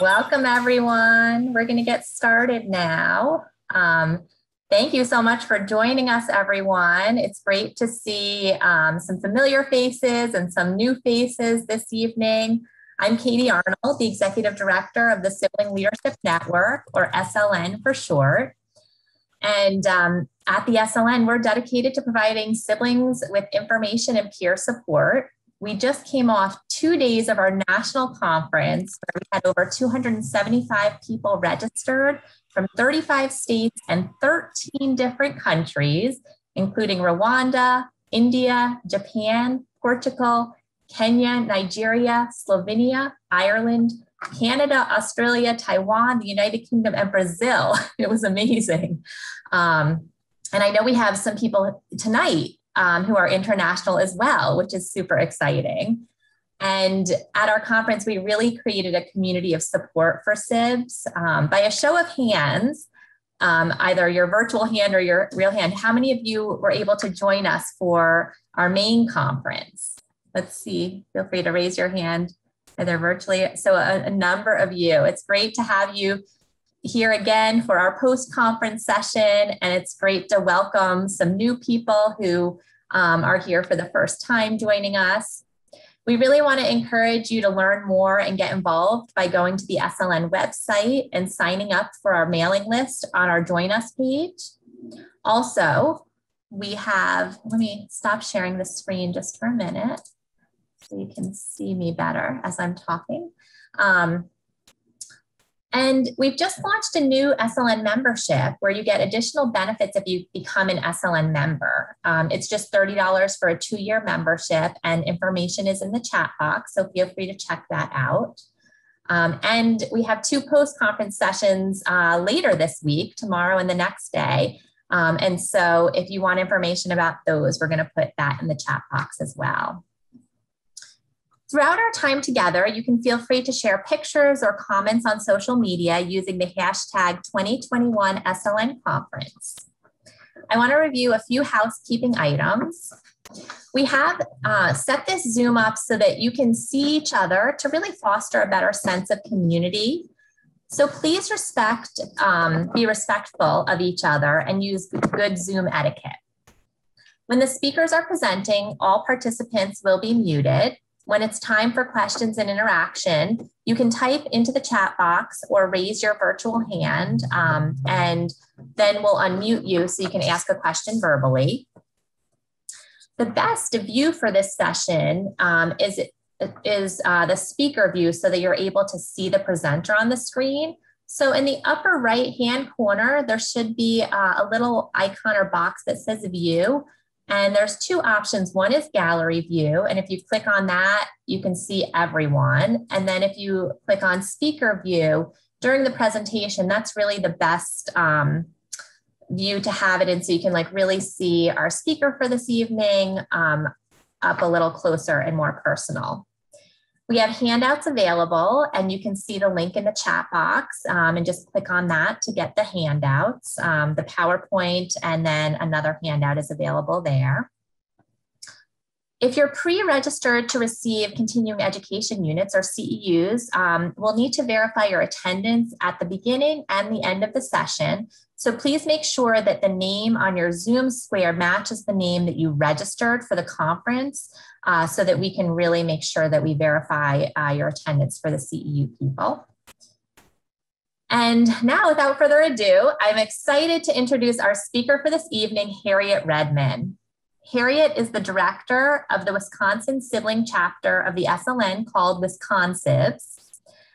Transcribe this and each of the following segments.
Welcome, everyone. We're going to get started now. Thank you so much for joining us, everyone. It's great to see some familiar faces and some new faces this evening. I'm Katie Arnold, the Executive Director of the Sibling Leadership Network, or SLN for short. And at the SLN, we're dedicated to providing siblings with information and peer support. We just came off 2 days of our national conference where we had over 275 people registered from 35 states and 13 different countries, including Rwanda, India, Japan, Portugal, Kenya, Nigeria, Slovenia, Ireland, Canada, Australia, Taiwan, the United Kingdom, and Brazil. It was amazing. And I know we have some people tonight who are international as well, which is super exciting. And at our conference, we really created a community of support for SIBs. By a show of hands, either your virtual hand or your real hand, how many of you were able to join us for our main conference? Let's see, feel free to raise your hand either virtually. So a number of you. It's great to have you here again for our post-conference session, and it's great to welcome some new people who are here for the first time joining us. We really want to encourage you to learn more and get involved by going to the SLN website and signing up for our mailing list on our Join Us page. Also, we have, let me stop sharing the screen just for a minute so you can see me better as I'm talking. And we've just launched a new SLN membership where you get additional benefits if you become an SLN member. It's just $30 for a 2-year membership, and information is in the chat box, so feel free to check that out. And we have 2 post-conference sessions later this week, tomorrow and the next day. And so if you want information about those, we're going to put that in the chat box as well. Throughout our time together, you can feel free to share pictures or comments on social media using the hashtag 2021 SLN Conference. I want to review a few housekeeping items. We have set this Zoom up so that you can see each other to really foster a better sense of community. So please be respectful of each other and use good Zoom etiquette. When the speakers are presenting, all participants will be muted. When it's time for questions and interaction, you can type into the chat box or raise your virtual hand, and then we'll unmute you so you can ask a question verbally. The best view for this session is the speaker view so that you're able to see the presenter on the screen. So in the upper right-hand corner, there should be a little icon or box that says view. And there's 2 options. One is gallery view. And if you click on that, you can see everyone. And then if you click on speaker view during the presentation, that's really the best view to have it in. So you can really see our speaker for this evening up a little closer and more personal. We have handouts available, and you can see the link in the chat box and just click on that to get the handouts, the PowerPoint, and then another handout is available there. If you're pre-registered to receive continuing education units or CEUs, we'll need to verify your attendance at the beginning and the end of the session. So please make sure that the name on your Zoom square matches the name that you registered for the conference so that we can really make sure that we verify your attendance for the CEU people. And now, without further ado, I'm excited to introduce our speaker for this evening, Harriet Redman. Harriet is the director of the Wisconsin Sibling Chapter of the SLN called WisconSibs.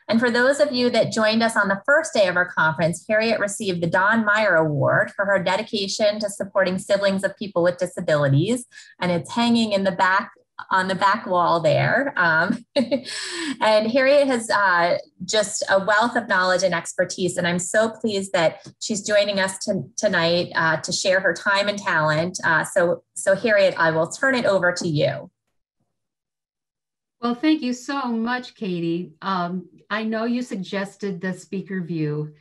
And for those of you that joined us on the first day of our conference, Harriet received the Don Meyer Award for her dedication to supporting siblings of people with disabilities. And it's hanging in the back on the back wall there. And Harriet has just a wealth of knowledge and expertise. And I'm so pleased that she's joining us tonight to share her time and talent. So Harriet, I will turn it over to you. Well, thank you so much, Katie. I know you suggested the speaker view,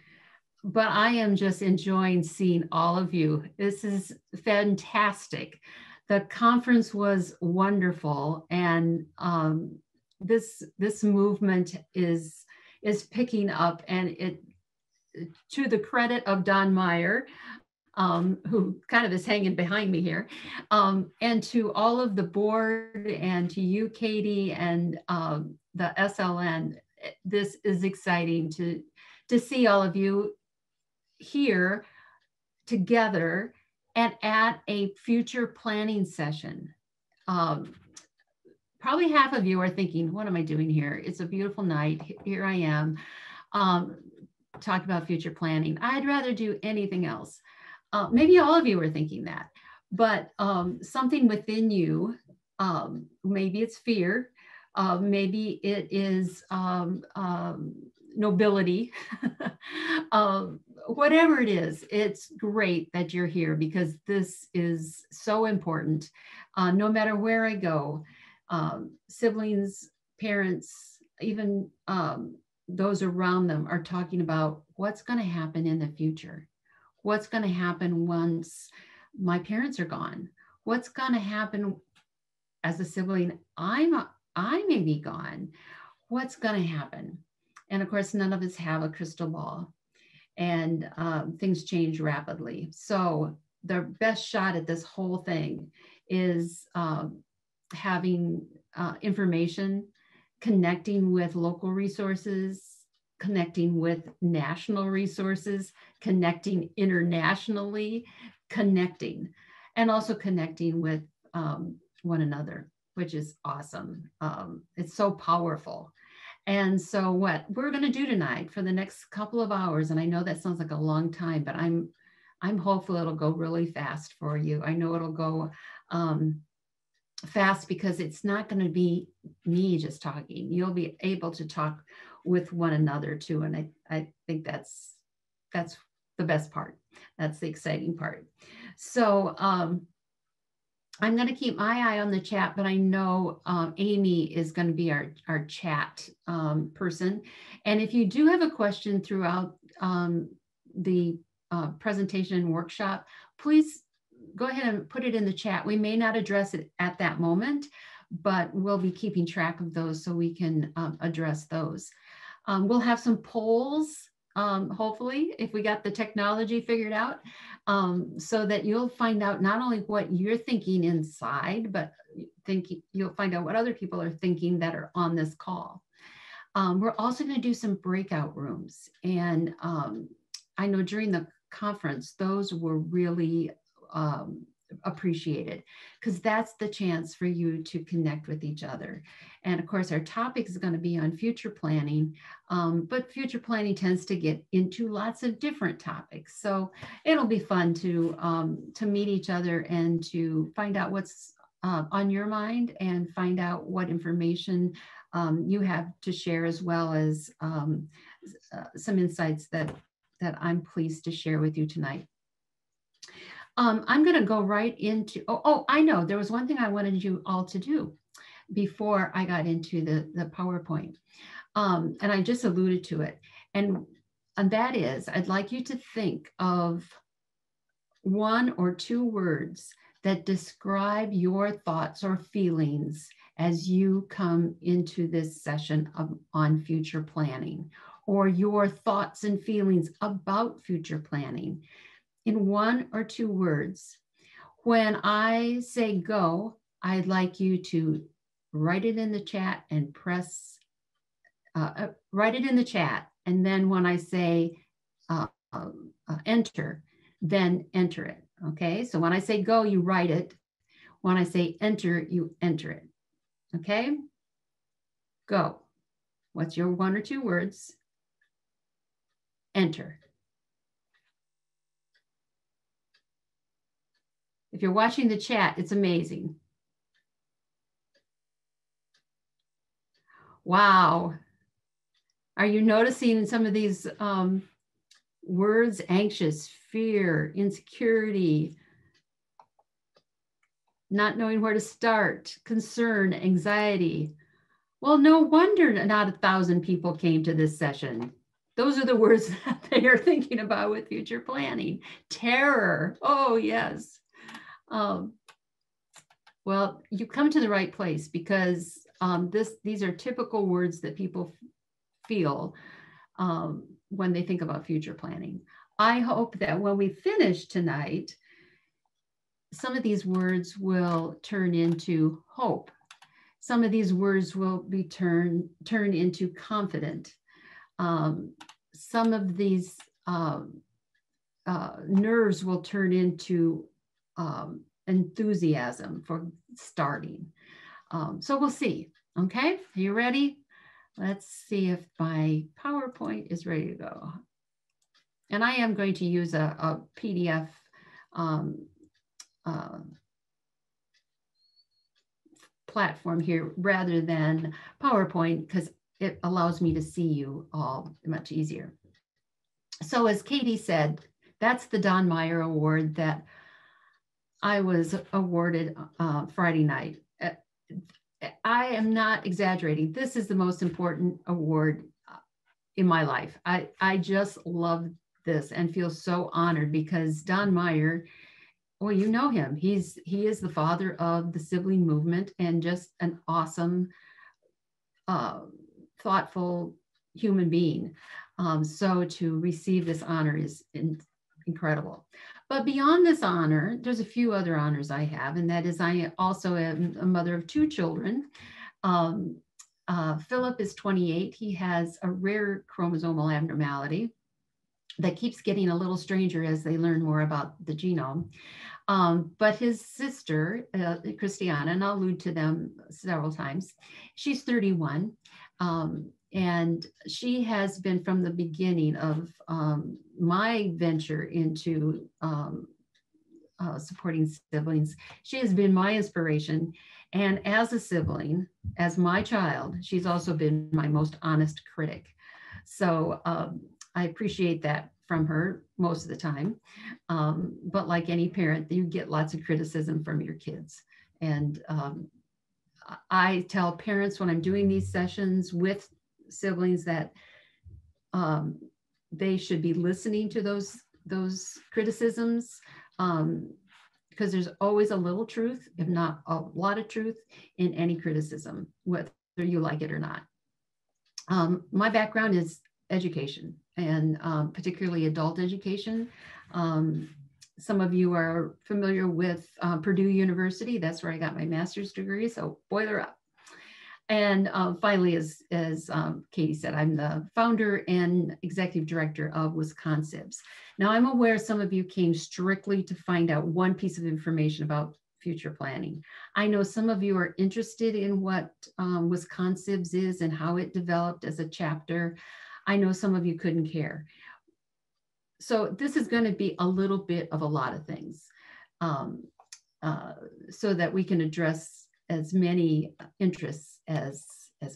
but I am just enjoying seeing all of you. This is fantastic. The conference was wonderful, and this movement is is picking up, and it, to the credit of Don Meyer, who kind of is hanging behind me here, and to all of the board, and to you, Katie, and the SLN. This is exciting to see all of you here together and at a future planning session. Probably half of you are thinking, what am I doing here? It's a beautiful night. Here I am, talking about future planning. I'd rather do anything else. Maybe all of you are thinking that, but something within you, maybe it's fear, maybe it is nobility, whatever it is, it's great that you're here, because this is so important. No matter where I go, siblings, parents, even those around them are talking about what's going to happen in the future. What's going to happen once my parents are gone? What's going to happen as a sibling? I may be gone. What's going to happen? And of course, none of us have a crystal ball, and things change rapidly. So the best shot at this whole thing is having information, connecting with local resources, connecting with national resources, connecting internationally, connecting, and also connecting with one another, which is awesome. It's so powerful. And so what we're going to do tonight for the next couple of hours, and I know that sounds like a long time, but I'm hopeful it'll go really fast for you. I know it'll go fast, because it's not going to be me just talking. You'll be able to talk with one another too. And I think that's the best part. That's the exciting part. So I'm going to keep my eye on the chat, but I know Amy is going to be our chat person. And if you do have a question throughout the presentation and workshop, please go ahead and put it in the chat. We may not address it at that moment, but we'll be keeping track of those so we can address those. We'll have some polls, hopefully, if we got the technology figured out, so that you'll find out not only what you're thinking inside, but you'll find out what other people are thinking that are on this call. We're also going to do some breakout rooms. And I know during the conference, those were really appreciated, because that's the chance for you to connect with each other. And of course, our topic is going to be on future planning, but future planning tends to get into lots of different topics. So it'll be fun to meet each other and to find out what's on your mind, and find out what information you have to share, as well as some insights that I'm pleased to share with you tonight. I'm going to go right into, I know there was one thing I wanted you all to do before I got into the PowerPoint. And I just alluded to it. And that is, I'd like you to think of 1 or 2 words that describe your thoughts or feelings as you come into this session on future planning, or your thoughts and feelings about future planning. In 1 or 2 words. When I say go, I'd like you to write it in the chat and press, write it in the chat. And then when I say enter, then enter it. Okay, so when I say go, you write it. When I say enter, you enter it. Okay, go. What's your 1 or 2 words? Enter. If you're watching the chat, it's amazing. Wow. Are you noticing some of these words? Anxious, fear, insecurity, not knowing where to start, concern, anxiety. Well, no wonder not 1,000 people came to this session. Those are the words that they are thinking about with future planning. Terror. Oh, yes. Well, you come to the right place, because these are typical words that people feel when they think about future planning. I hope that when we finish tonight, some of these words will turn into hope. Some of these words will be turned into confident. Some of these nerves will turn into enthusiasm for starting. So we'll see. Okay, are you ready? Let's see if my PowerPoint is ready to go. And I am going to use a PDF platform here rather than PowerPoint, because it allows me to see you all much easier. So as Katie said, that's the Don Meyer Award that I was awarded Friday night. I am not exaggerating. This is the most important award in my life. I just love this and feel so honored because Don Meyer, well, you know him. He is the father of the sibling movement and just an awesome, thoughtful human being. So to receive this honor is incredible. But beyond this honor, there's a few other honors I have, and that is I also am a mother of 2 children. Philip is 28. He has a rare chromosomal abnormality that keeps getting a little stranger as they learn more about the genome. But his sister, Christiana, and I'll allude to them several times, she's 31. And she has been from the beginning of my venture into supporting siblings. She has been my inspiration. And as a sibling, as my child, she's also been my most honest critic. So I appreciate that from her most of the time. But like any parent, you get lots of criticism from your kids. And I tell parents when I'm doing these sessions with siblings that they should be listening to those criticisms, because there's always a little truth, if not a lot of truth, in any criticism, whether you like it or not. My background is education, and particularly adult education. Some of you are familiar with Purdue University. That's where I got my master's degree, so boiler up. And finally, as Katie said, I'm the founder and executive director of Wisconsibs. Now, I'm aware some of you came strictly to find out one piece of information about future planning. I know some of you are interested in what Wisconsibs is and how it developed as a chapter. I know some of you couldn't care. So this is going to be a little bit of a lot of things so that we can address as many interests as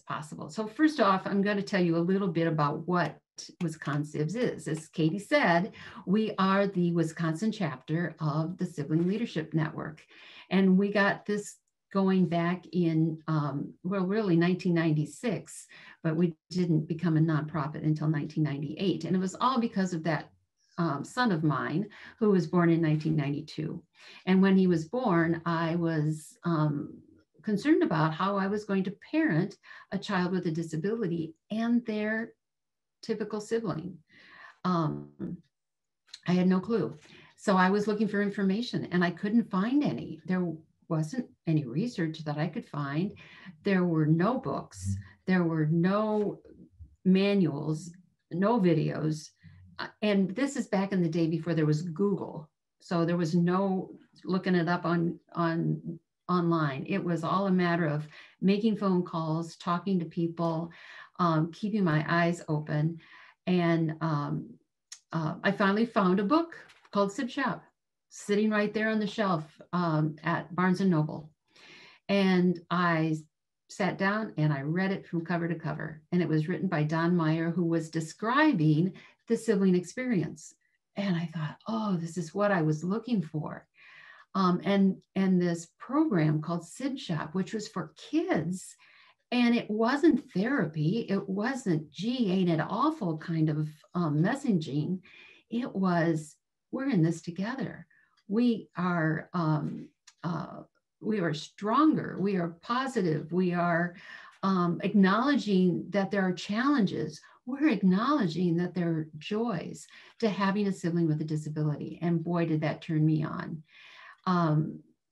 possible. So first off, I'm going to tell you a little bit about what Wisconsibs is. As Katie said, we are the Wisconsin chapter of the Sibling Leadership Network. And we got this going back in, well, really 1996, but we didn't become a nonprofit until 1998. And it was all because of that son of mine who was born in 1992. And when he was born, I was concerned about how I was going to parent a child with a disability and their typical sibling. I had no clue. So I was looking for information and I couldn't find any. There wasn't any research that I could find. There were no books. There were no manuals, no videos. And this is back in the day before there was Google. So there was no looking it up online. It was all a matter of making phone calls, talking to people, keeping my eyes open. And I finally found a book called Sib Shop, sitting right there on the shelf at Barnes & Noble. And I sat down and I read it from cover to cover. And it was written by Don Meyer, who was describing the sibling experience. And I thought, oh, this is what I was looking for. And this program called Sib Shop, which was for kids, and it wasn't therapy. It wasn't, gee, ain't it awful kind of messaging. It was, we're in this together. We are stronger. We are positive. We are acknowledging that there are challenges. We're acknowledging that there are joys to having a sibling with a disability. And boy, did that turn me on.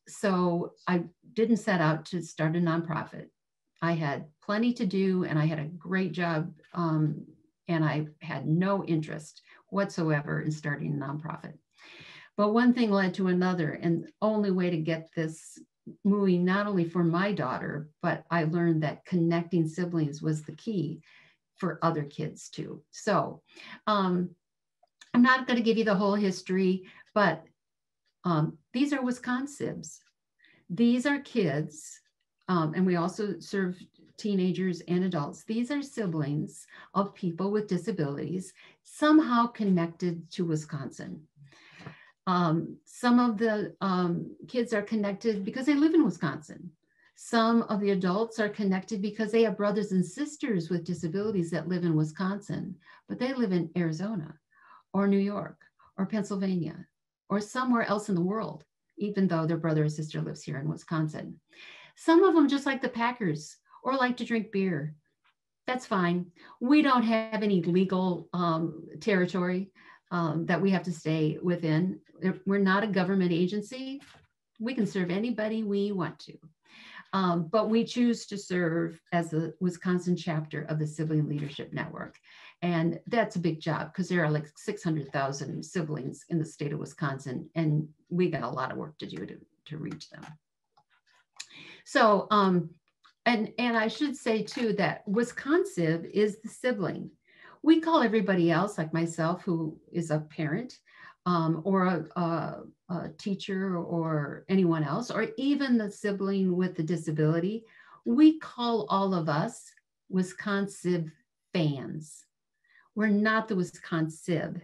So I didn't set out to start a nonprofit. I had plenty to do and I had a great job, and I had no interest whatsoever in starting a nonprofit. But one thing led to another, and the only way to get this moving, not only for my daughter, but I learned that connecting siblings was the key for other kids too. So I'm not going to give you the whole history, but these are Wisconsibs. These are kids, and we also serve teenagers and adults. These are siblings of people with disabilities, somehow connected to Wisconsin. Some of the kids are connected because they live in Wisconsin. Some of the adults are connected because they have brothers and sisters with disabilities that live in Wisconsin, but they live in Arizona or New York or Pennsylvania or somewhere else in the world, even though their brother or sister lives here in Wisconsin. Some of them just like the Packers or like to drink beer. That's fine. We don't have any legal territory that we have to stay within. We're not a government agency. We can serve anybody we want to. But we choose to serve as the Wisconsin chapter of the Sibling Leadership Network. And that's a big job because there are like 600,000 siblings in the state of Wisconsin, and we got a lot of work to do to reach them. So, and I should say too that Wisconsin is the sibling. We call everybody else, like myself, who is a parent or a teacher or anyone else, or even the sibling with the disability, we call all of us Wisconsin fans. We're not the Wisconsin.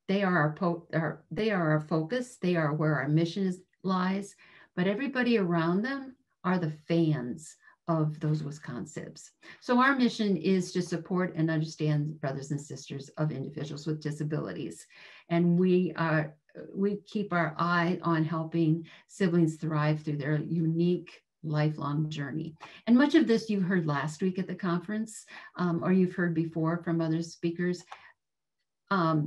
They are our focus. They are where our mission lies, but everybody around them are the fans of those Wisconsibs. So our mission is to support and understand brothers and sisters of individuals with disabilities. And we keep our eye on helping siblings thrive through their unique lifelong journey. And much of this you heard last week at the conference, or you've heard before from other speakers. But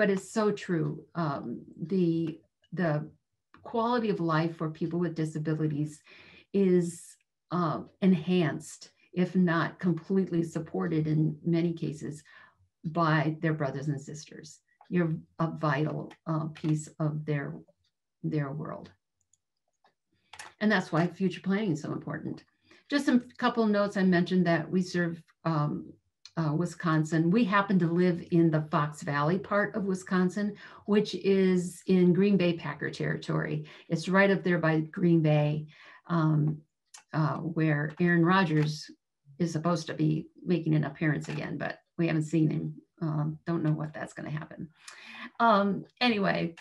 it's so true. The quality of life for people with disabilities is enhanced, if not completely supported in many cases, by their brothers and sisters. You're a vital piece of their world. And that's why future planning is so important. Just a couple of notes. I mentioned that we serve Wisconsin. We happen to live in the Fox Valley part of Wisconsin, which is in Green Bay Packer territory. It's right up there by Green Bay, where Aaron Rodgers is supposed to be making an appearance again, but we haven't seen him. Don't know what that's going to happen. Anyway,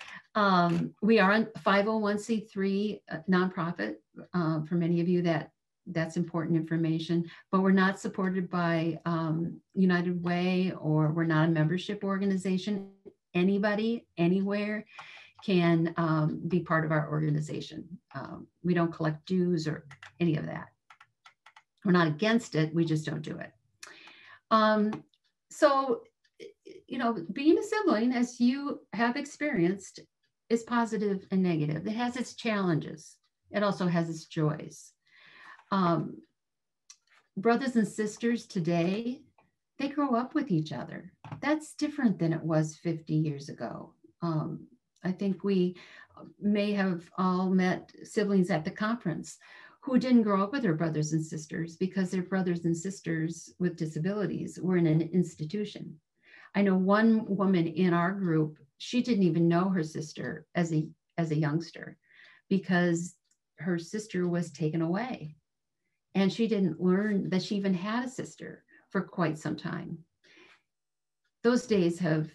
we are a 501c3 nonprofit. For many of you, that's important information, but we're not supported by United Way, or we're not a membership organization. Anybody, anywhere can be part of our organization. We don't collect dues or any of that. We're not against it, we just don't do it. So, you know, being a sibling, as you have experienced, is positive and negative. It has its challenges. It also has its joys. Brothers and sisters today, they grow up with each other. That's different than it was 50 years ago. I think we may have all met siblings at the conference who didn't grow up with their brothers and sisters because their brothers and sisters with disabilities were in an institution. I know one woman in our group, she didn't even know her sister as a youngster because her sister was taken away. And she didn't learn that she even had a sister for quite some time. Those days have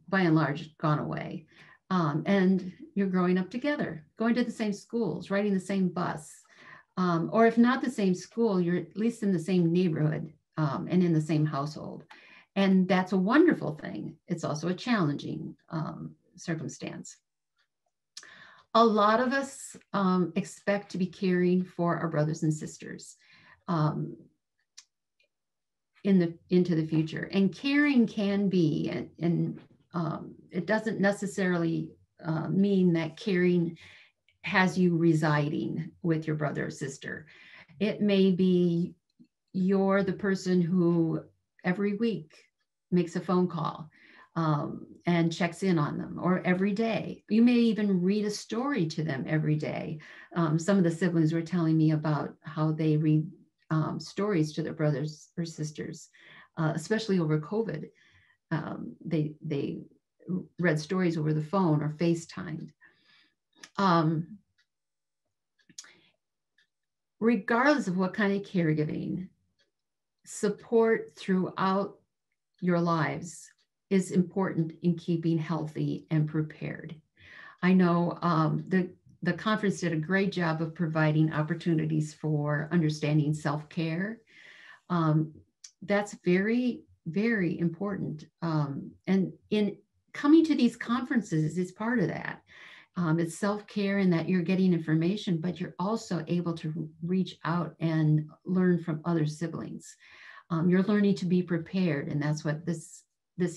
by and large gone away. And you're growing up together, going to the same schools, riding the same bus. Or if not the same school, you're at least in the same neighborhood and in the same household. And that's a wonderful thing. It's also a challenging circumstance. A lot of us expect to be caring for our brothers and sisters into the future. And caring can be, and it doesn't necessarily mean that caring has you residing with your brother or sister. It may be you're the person who every week makes a phone call and checks in on them, or every day. You may even read a story to them every day. Some of the siblings were telling me about how they read stories to their brothers or sisters, especially over COVID. They read stories over the phone or FaceTimed. Regardless of what kind of caregiving, support throughout your lives is important in keeping healthy and prepared. I know the conference did a great job of providing opportunities for understanding self-care. That's very, very important. And in coming to these conferences is part of that. It's self-care in that you're getting information, but you're also able to reach out and learn from other siblings. You're learning to be prepared, and that's what this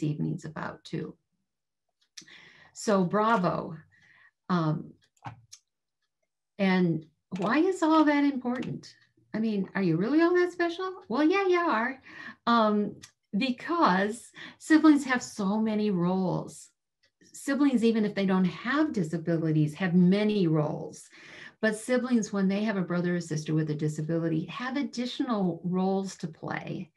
evening's about too. So bravo. And why is all that important? I mean, are you really all that special? Well, yeah, you are. Because siblings have so many roles. Siblings, even if they don't have disabilities, have many roles. But siblings, when they have a brother or sister with a disability, have additional roles to play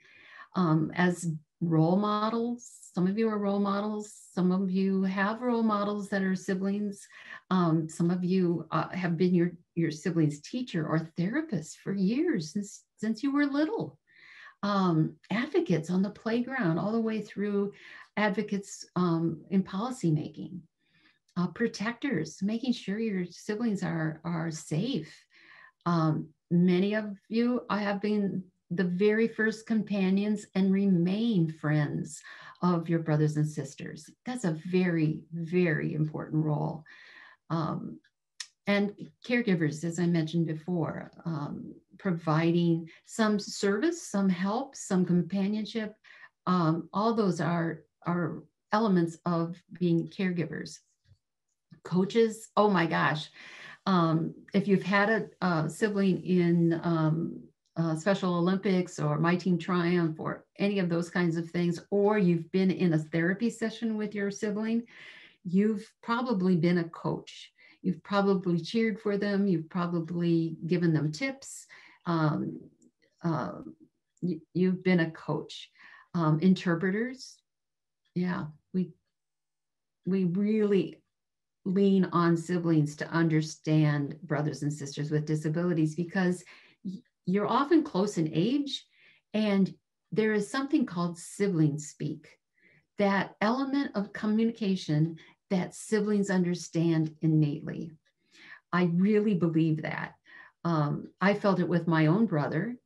as role models. Some of you are role models. Some of you have role models that are siblings. Some of you have been your sibling's teacher or therapist for years, since you were little. Advocates on the playground, all the way through advocates in policymaking, protectors, making sure your siblings are safe. Many of you have been the very first companions and remain friends of your brothers and sisters. That's a very, very important role. And caregivers, as I mentioned before, providing some service, some help, some companionship. All those are elements of being caregivers. Coaches, oh my gosh. If you've had a sibling in Special Olympics or My Team Triumph or any of those kinds of things, or you've been in a therapy session with your sibling, you've probably been a coach. You've probably cheered for them. You've probably given them tips. You've been a coach. Interpreters, yeah, we really lean on siblings to understand brothers and sisters with disabilities, because you're often close in age, and there is something called sibling speak, that element of communication that siblings understand innately. I really believe that. I felt it with my own brother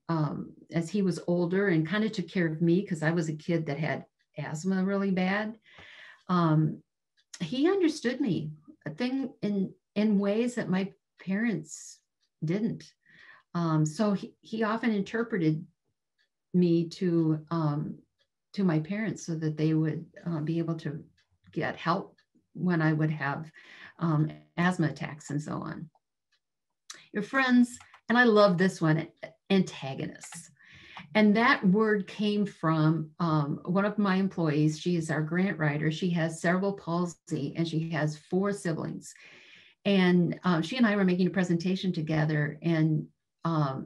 as he was older and kind of took care of me because I was a kid that had asthma really bad. He understood me, a thing in ways that my parents didn't. So he often interpreted me to my parents so that they would be able to get help when I would have asthma attacks and so on. Your friends, and I love this one, antagonists. And that word came from one of my employees. She is our grant writer. She has cerebral palsy and she has 4 siblings. And she and I were making a presentation together, and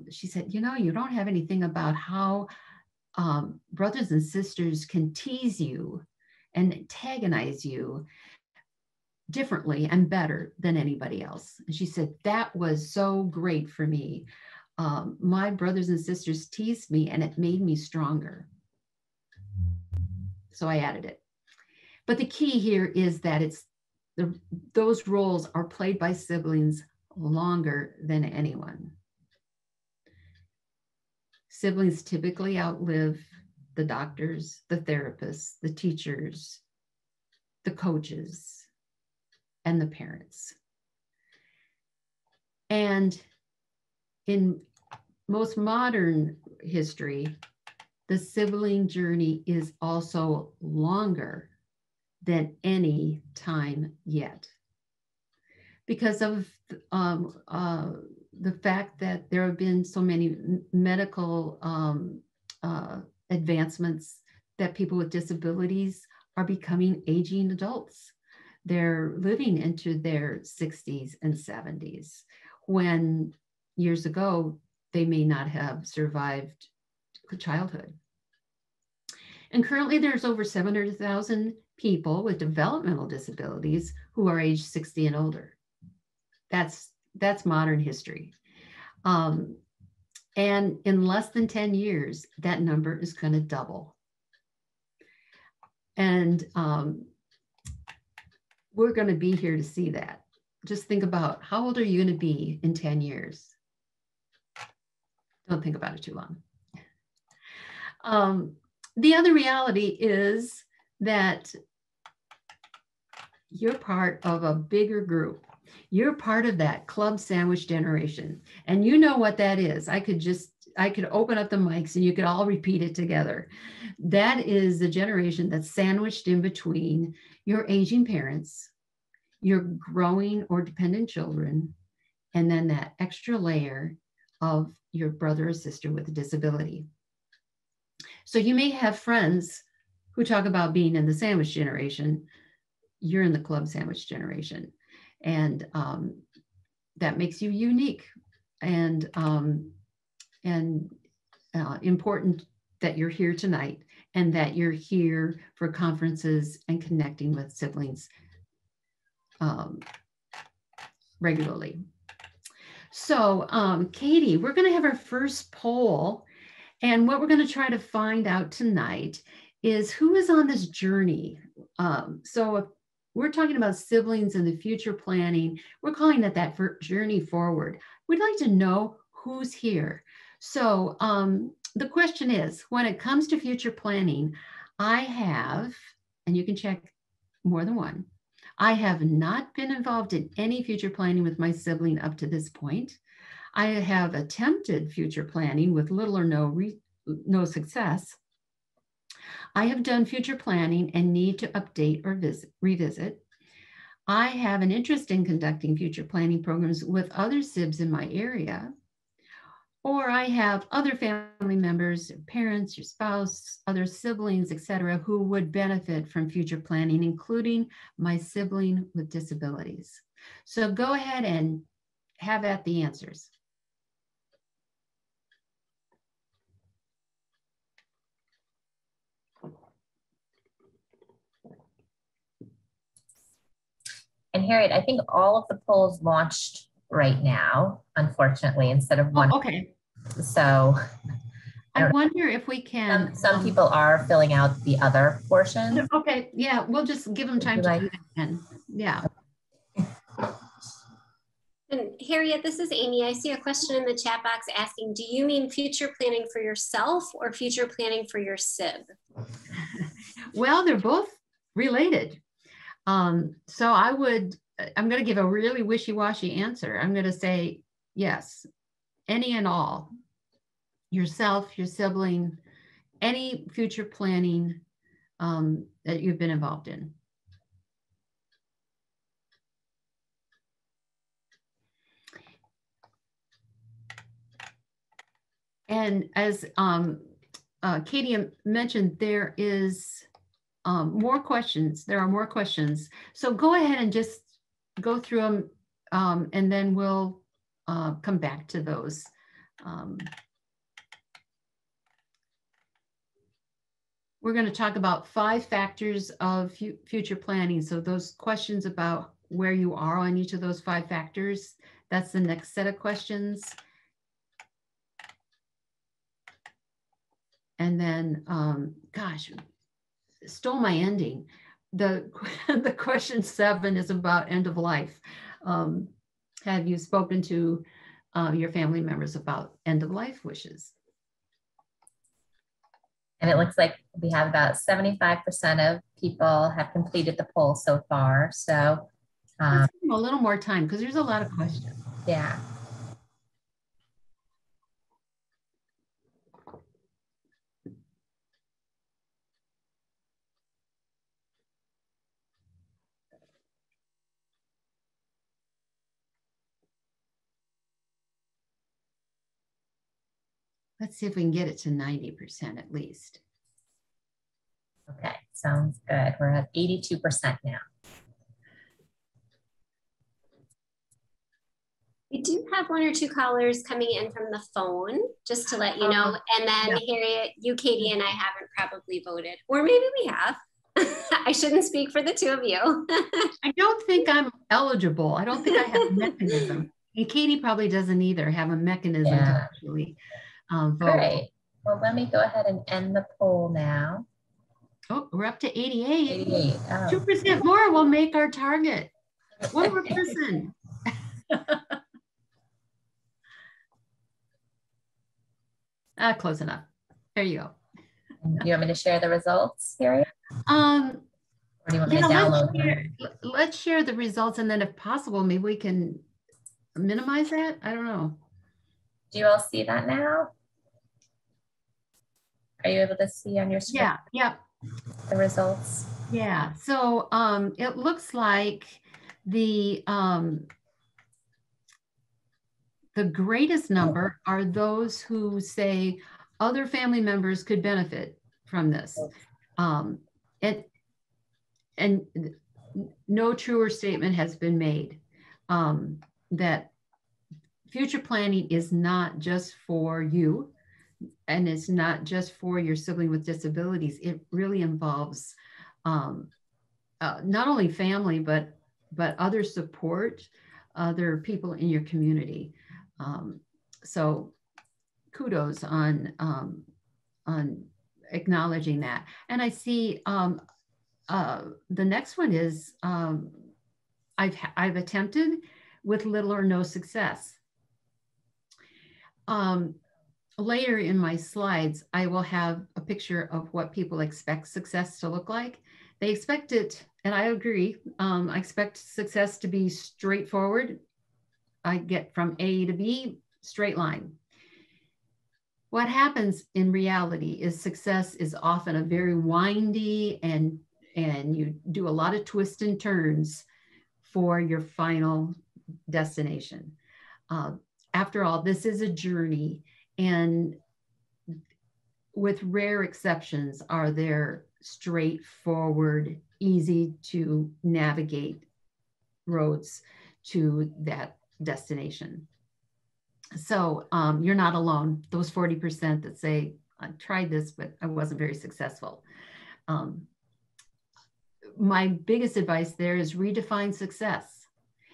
she said, you know, you don't have anything about how brothers and sisters can tease you and antagonize you differently and better than anybody else. And she said, that was so great for me. My brothers and sisters teased me and it made me stronger. So I added it. But the key here is that those roles are played by siblings longer than anyone. Siblings typically outlive the doctors, the therapists, the teachers, the coaches, and the parents. And in most modern history, the sibling journey is also longer than any time yet, because of the fact that there have been so many medical advancements that people with disabilities are becoming aging adults. They're living into their 60s and 70s, when years ago they may not have survived childhood. And currently there's over 700,000 people with developmental disabilities who are age 60 and older. That's modern history. And in less than 10 years, that number is going to double. And we're going to be here to see that. Just think about, how old are you going to be in 10 years? Don't think about it too long. The other reality is that you're part of a bigger group. You're part of that club sandwich generation. And you know what that is. I could open up the mics and you could all repeat it together. That is the generation that's sandwiched in between your aging parents, your growing or dependent children, and then that extra layer of your brother or sister with a disability. So you may have friends who talk about being in the sandwich generation. You're in the club sandwich generation. And that makes you unique and important that you're here tonight, and that you're here for conferences and connecting with siblings regularly. So Katie, we're going to have our first poll. And what we're going to try to find out tonight is who is on this journey. So if we're talking about siblings and the future planning, we're calling that journey forward. We'd like to know who's here. So the question is, when it comes to future planning, I have, and you can check more than one, I have not been involved in any future planning with my sibling up to this point. I have attempted future planning with little or no success. I have done future planning and need to update or revisit. I have an interest in conducting future planning programs with other SIBs in my area. Or I have other family members, your parents, your spouse, other siblings, etc., who would benefit from future planning, including my sibling with disabilities. So go ahead and have at the answers. And Harriet, I think all of the polls launched right now, unfortunately, instead of one. Oh, okay. So I wonder if we can. Some people are filling out the other portion. Okay, yeah, we'll just give them time to do that then. Yeah. And Harriet, this is Amy. I see a question in the chat box asking, do you mean future planning for yourself or future planning for your SIB? Well, they're both related. So I'm going to give a really wishy-washy answer. I'm going to say yes, any and all, yourself, your sibling, any future planning that you've been involved in. And as Katie mentioned, there is more questions. There are more questions. So go ahead and just go through them, and then we'll come back to those. We're going to talk about 5 factors of future planning. So those questions about where you are on each of those 5 factors, that's the next set of questions. And then, gosh, stole my ending. The question 7 is about end of life. Have you spoken to your family members about end of life wishes? And it looks like we have about 75% of people have completed the poll so far. So let's give them a little more time because there's a lot of questions. Yeah. let's see if we can get it to 90% at least. Okay, sounds good. We're at 82% now. We do have one or two callers coming in from the phone, just to let you know. And then Harriet, you, Katie, and I haven't probably voted, or maybe we have. I shouldn't speak for the two of you. I don't think I'm eligible. I don't think I have a mechanism. And Katie probably doesn't either have a mechanism to actually vote. Great. Well, let me go ahead and end the poll now. Oh, we're up to 88. 88. Oh. 2% more will make our target. One more person. Close enough. There you go. Do you want me to share the results, Harriet? Or do you want me to download them? Let's share the results, and then if possible, maybe we can minimize that. I don't know. Do you all see that now? Are you able to see on your screen? Yeah. The results? Yeah. So it looks like the greatest number are those who say other family members could benefit from this. And no truer statement has been made that future planning is not just for you, and it's not just for your sibling with disabilities. It really involves not only family, but other support, other people in your community. So kudos on acknowledging that. And I see the next one is I've attempted with little or no success. Later in my slides, I will have a picture of what people expect success to look like. They expect it, and I agree, I expect success to be straightforward. I get from A to B, straight line. What happens in reality is success is often a very windy and you do a lot of twists and turns for your final destination. After all, this is a journey, and with rare exceptions, are there straightforward, easy to navigate roads to that destination. So you're not alone. Those 40% that say, I tried this, but I wasn't very successful. My biggest advice there is redefine success.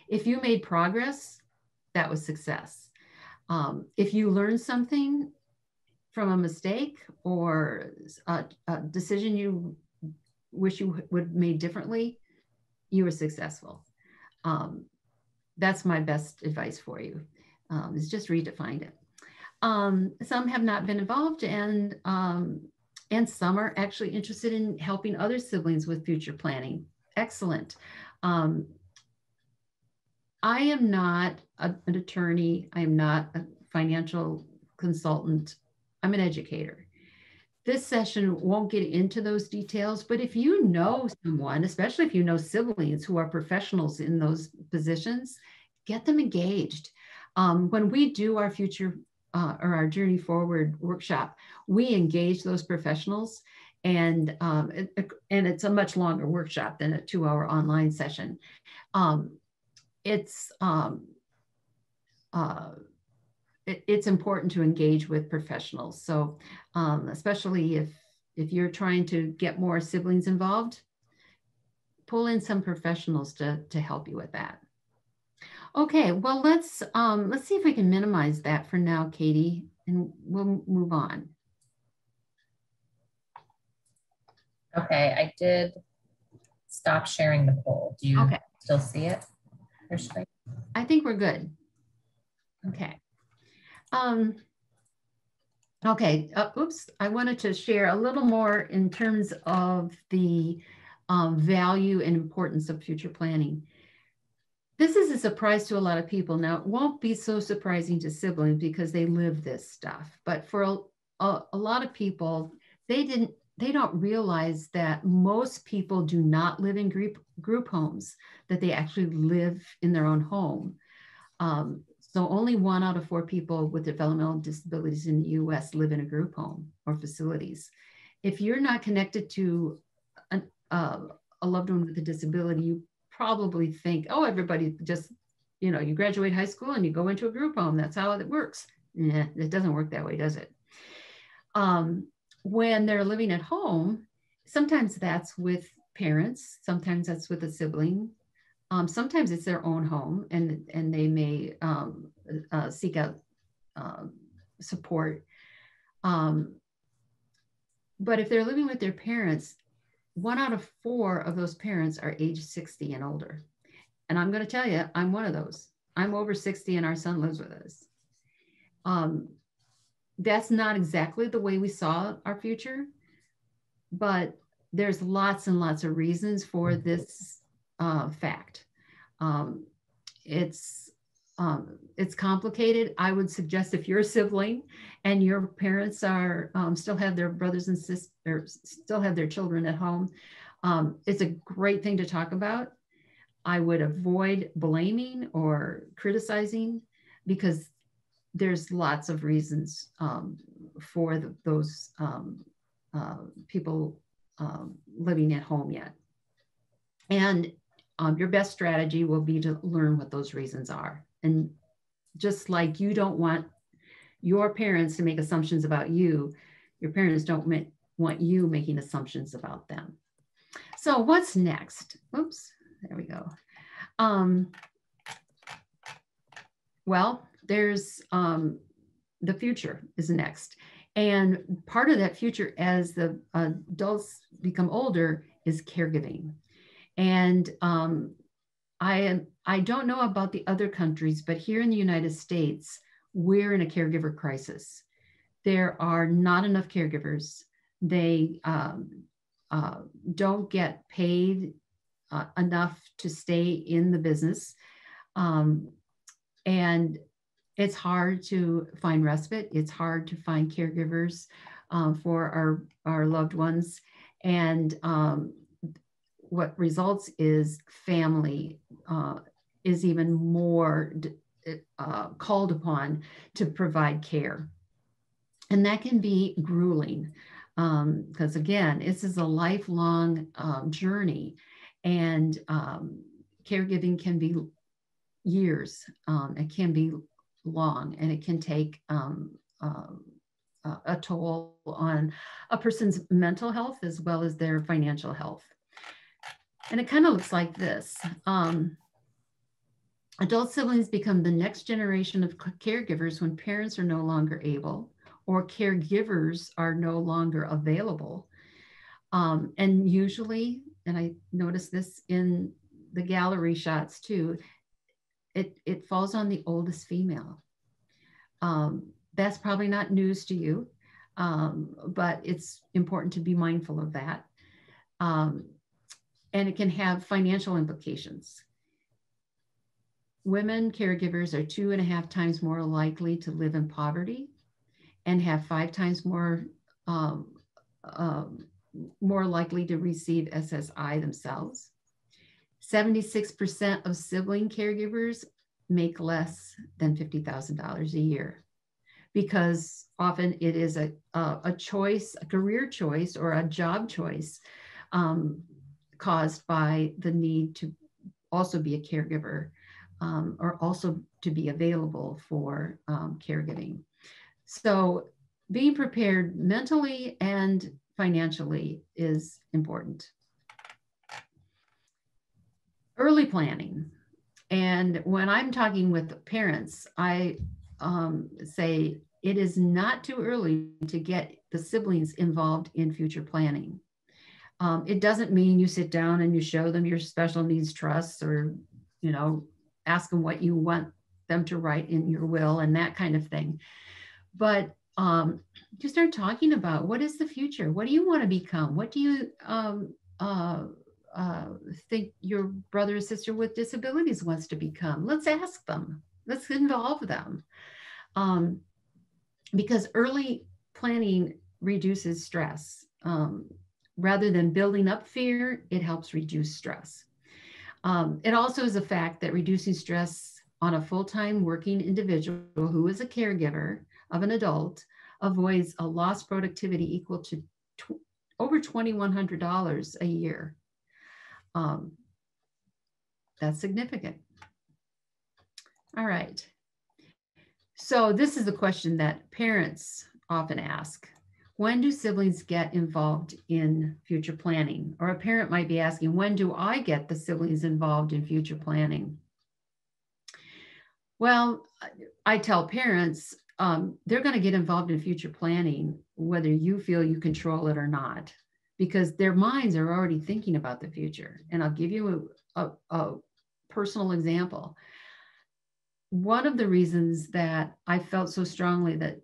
If you made progress, that was success. If you learned something from a mistake or a decision you wish you would have made differently, you were successful. That's my best advice for you, is just redefine it. Some have not been involved, and some are actually interested in helping other siblings with future planning. Excellent. I am not an attorney. I am not a financial consultant. I'm an educator. This session won't get into those details, but if you know someone, especially if you know siblings who are professionals in those positions, get them engaged. When we do our future or our Journey Forward workshop, we engage those professionals, and it's a much longer workshop than a 2-hour online session. It's important to engage with professionals. So especially if you're trying to get more siblings involved, pull in some professionals to help you with that. Okay, well, let's see if we can minimize that for now, Katie, and we'll move on. Okay, I did stop sharing the poll. Do you still see it? I think we're good. Okay. Oops, I wanted to share a little more in terms of the value and importance of future planning. This is a surprise to a lot of people. Now, it won't be so surprising to siblings because they live this stuff, but for a lot of people, they don't realize that most people do not live in group homes, that they actually live in their own home. So only 1 out of 4 people with developmental disabilities in the US live in a group home or facilities. If you're not connected to a loved one with a disability, you probably think, oh, everybody just, you know, you graduate high school and you go into a group home. That's how it works. Yeah, it doesn't work that way, does it? When they're living at home, sometimes that's with parents, sometimes that's with a sibling. Sometimes it's their own home, and they may seek out support. But if they're living with their parents, 1 out of 4 of those parents are age 60 and older. And I'm going to tell you, I'm one of those. I'm over 60 and our son lives with us. That's not exactly the way we saw our future, but there's lots and lots of reasons for this fact. It's complicated. I would suggest if you're a sibling and your parents are still have their brothers and sisters, still have their children at home, it's a great thing to talk about. I would avoid blaming or criticizing because there's lots of reasons for those people living at home yet. And your best strategy will be to learn what those reasons are. And just like you don't want your parents to make assumptions about you, your parents don't want you making assumptions about them. So what's next? Oops, there we go. Well, there's the future is next. And part of that future as the adults become older is caregiving. And I don't know about the other countries, but here in the United States, we're in a caregiver crisis. There are not enough caregivers. They don't get paid enough to stay in the business. And it's hard to find respite. It's hard to find caregivers for our loved ones. And what results is family is even more called upon to provide care. And that can be grueling because again, this is a lifelong journey, and caregiving can be years. It can be long, and it can take a toll on a person's mental health as well as their financial health. And it kind of looks like this. Adult siblings become the next generation of caregivers when parents are no longer able or caregivers are no longer available. And usually, and I noticed this in the gallery shots too, it falls on the oldest female. That's probably not news to you, but it's important to be mindful of that. And it can have financial implications. Women caregivers are 2.5 times more likely to live in poverty and have 5 times more likely to receive SSI themselves. 76% of sibling caregivers make less than $50,000 a year because often it is a choice, a career choice or a job choice caused by the need to also be a caregiver or also to be available for caregiving. So being prepared mentally and financially is important. Early planning. And when I'm talking with parents, I say it is not too early to get the siblings involved in future planning. It doesn't mean you sit down and you show them your special needs trusts or, you know, ask them what you want them to write in your will and that kind of thing. But you start talking about what is the future? What do you want to become? What do you think your brother or sister with disabilities wants to become? Let's ask them. Let's involve them. Because early planning reduces stress. Rather than building up fear, it helps reduce stress. It also is a fact that reducing stress on a full-time working individual who is a caregiver of an adult avoids a lost productivity equal to over $2,100 a year. That's significant. All right. So this is a question that parents often ask. When do siblings get involved in future planning? Or a parent might be asking, when do I get the siblings involved in future planning? Well, I tell parents, they're going to get involved in future planning, whether you feel you control it or not, because their minds are already thinking about the future. And I'll give you a personal example. One of the reasons that I felt so strongly that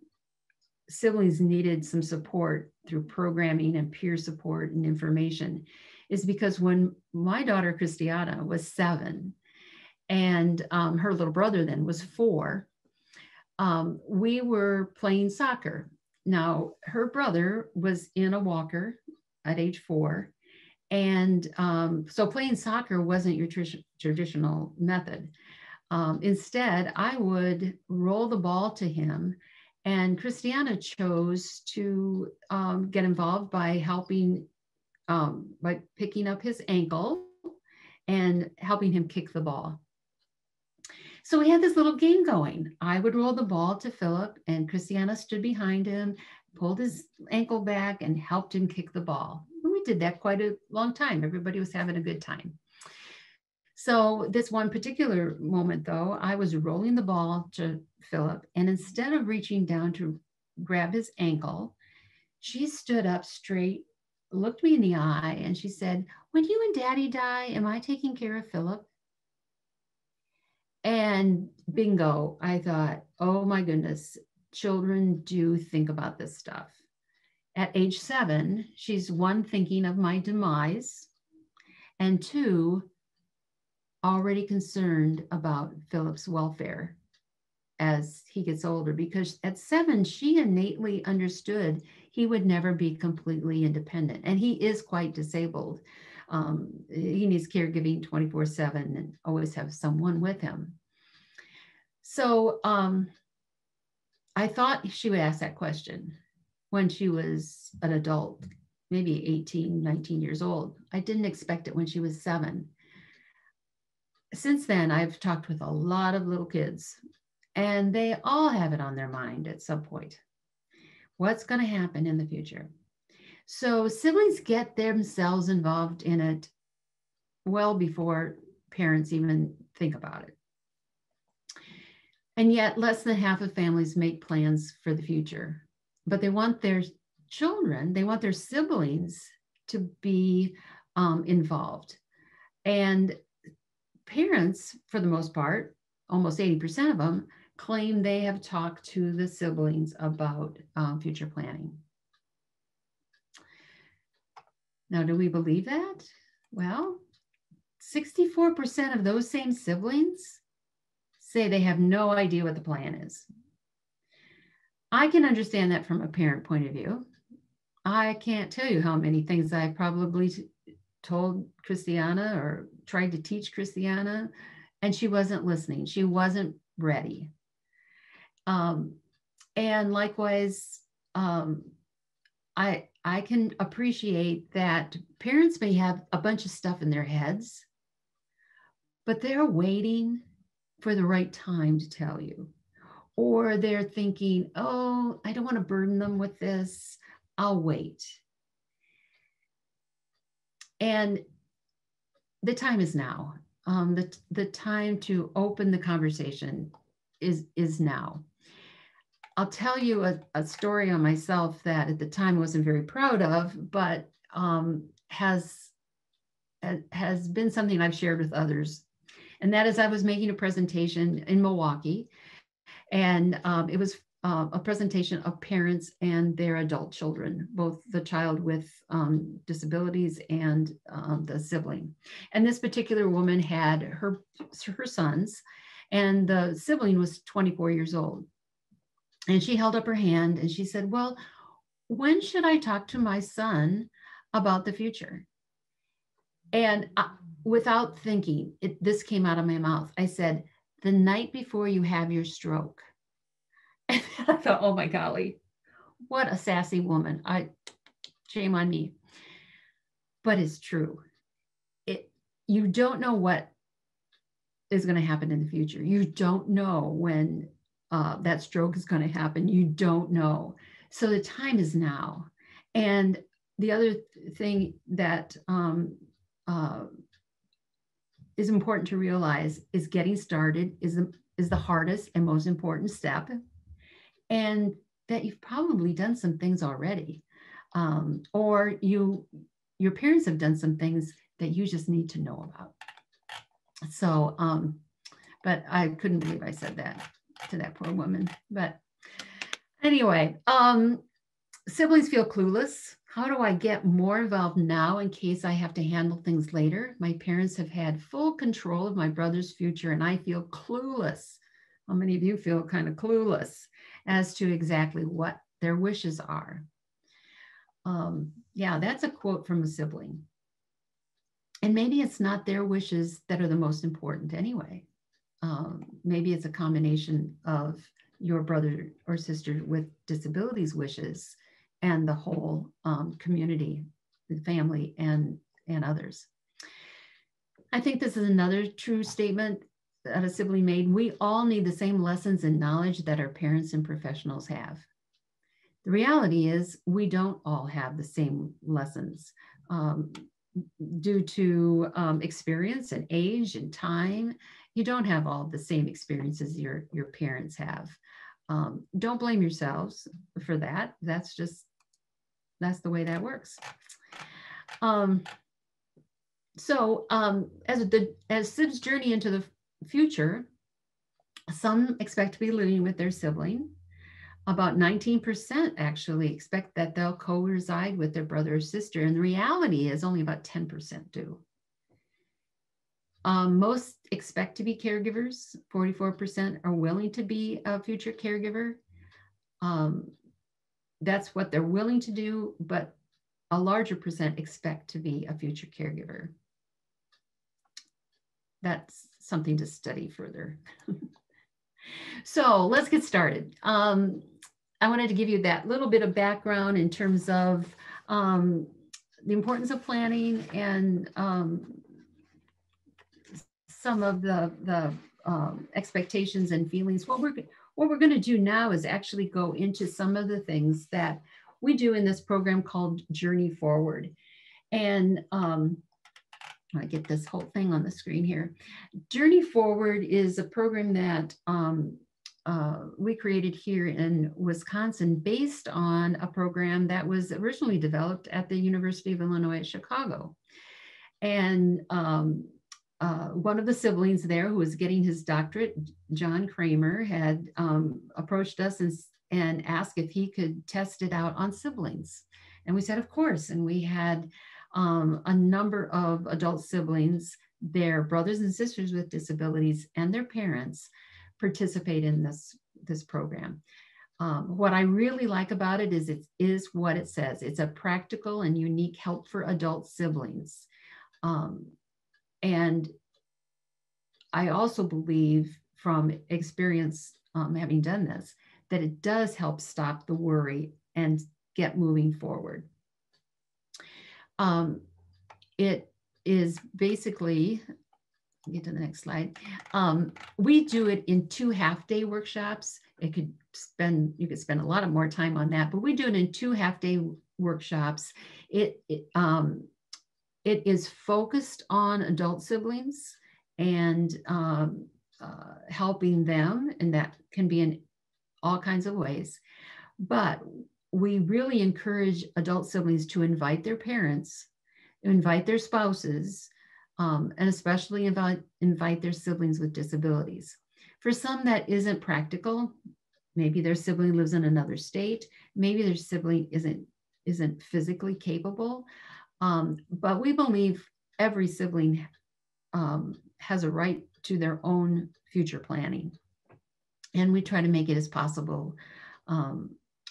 siblings needed some support through programming and peer support and information is because when my daughter Christiana was 7 and her little brother then was 4, we were playing soccer. Now, her brother was in a walker at age 4. And so playing soccer wasn't your traditional method. Instead, I would roll the ball to him, and Christiana chose to get involved by helping, by picking up his ankle and helping him kick the ball. So we had this little game going. I would roll the ball to Philip, and Christiana stood behind him, pulled his ankle back, and helped him kick the ball. And we did that quite a long time. Everybody was having a good time. So this one particular moment, though, I was rolling the ball to Philip, and instead of reaching down to grab his ankle, she stood up straight, looked me in the eye, and she said, "When you and Daddy die, am I taking care of Philip?" And bingo, I thought, oh my goodness, children do think about this stuff. At age 7, she's 1, thinking of my demise, and 2, already concerned about Philip's welfare as he gets older, because at 7, she innately understood he would never be completely independent. And he is quite disabled. He needs caregiving 24/7 and always have someone with him. So I thought she would ask that question when she was an adult, maybe 18, 19 years old. I didn't expect it when she was 7. Since then, I've talked with a lot of little kids, and they all have it on their mind at some point. What's going to happen in the future? So siblings get themselves involved in it well before parents even think about it. And yet less than half of families make plans for the future, but they want their children, they want their siblings to be involved. And parents, for the most part, almost 80% of them, claim they have talked to the siblings about future planning. Now, do we believe that? Well, 64% of those same siblings say they have no idea what the plan is. I can understand that from a parent point of view. I can't tell you how many things I probably told Christiana or tried to teach Christiana, and she wasn't listening. She wasn't ready. And likewise, I can appreciate that parents may have a bunch of stuff in their heads, but they're waiting for the right time to tell you. Or they're thinking, oh, I don't want to burden them with this. I'll wait. And the time is now. The time to open the conversation is now. I'll tell you a story on myself that at the time I wasn't very proud of, but has been something I've shared with others. And that is, I was making a presentation in Milwaukee, and it was a presentation of parents and their adult children, both the child with disabilities and the sibling. And this particular woman had her sons, and the sibling was 24 years old. And she held up her hand and she said, well, when should I talk to my son about the future? And without thinking, this came out of my mouth. I said, the night before you have your stroke. And I thought, oh my golly, what a sassy woman. Shame on me. But it's true. You don't know what is going to happen in the future. You don't know when that stroke is going to happen. You don't know. So the time is now. And the other thing that is important to realize is getting started is the hardest and most important step. And that you've probably done some things already. Or your parents have done some things that you just need to know about. So, but I couldn't believe I said that to that poor woman. But anyway, siblings feel clueless. How do I get more involved now in case I have to handle things later? My parents have had full control of my brother's future and I feel clueless. How many of you feel kind of clueless as to exactly what their wishes are? Yeah, that's a quote from a sibling. And maybe it's not their wishes that are the most important anyway. Maybe it's a combination of your brother or sister with disabilities wishes and the whole community, the family, and others. I think this is another true statement that a sibling made. We all need the same lessons and knowledge that our parents and professionals have. The reality is we don't all have the same lessons. Due to experience and age and time, you don't have all the same experiences your parents have. Don't blame yourselves for that. That's the way that works. As sibs journey into the future, some expect to be living with their sibling. About 19% actually expect that they'll co-reside with their brother or sister, and the reality is only about 10% do. Most expect to be caregivers. 44% are willing to be a future caregiver. That's what they're willing to do, but a larger percent expect to be a future caregiver. That's something to study further. So let's get started. I wanted to give you that little bit of background in terms of the importance of planning and some of the expectations and feelings. What we're going to do now is actually go into some of the things that we do in this program called Journey Forward. And I get this whole thing on the screen here. Journey Forward is a program that we created here in Wisconsin based on a program that was originally developed at the University of Illinois at Chicago. And one of the siblings there who was getting his doctorate, John Kramer, had approached us and asked if he could test it out on siblings. And we said, of course. And we had a number of adult siblings, their brothers and sisters with disabilities, and their parents participate in this program. What I really like about it is what it says. It's a practical and unique help for adult siblings. And I also believe from experience having done this, that it does help stop the worry and get moving forward. It is basically, get to the next slide. We do it in 2 half-day workshops. You could spend a lot more time on that, but we do it in 2 half-day workshops. It is focused on adult siblings and helping them, and that can be in all kinds of ways. But we really encourage adult siblings to invite their parents, invite their spouses, and especially invite their siblings with disabilities. For some, that isn't practical. Maybe their sibling lives in another state. Maybe their sibling isn't physically capable. But we believe every sibling has a right to their own future planning. And we try to make it as possible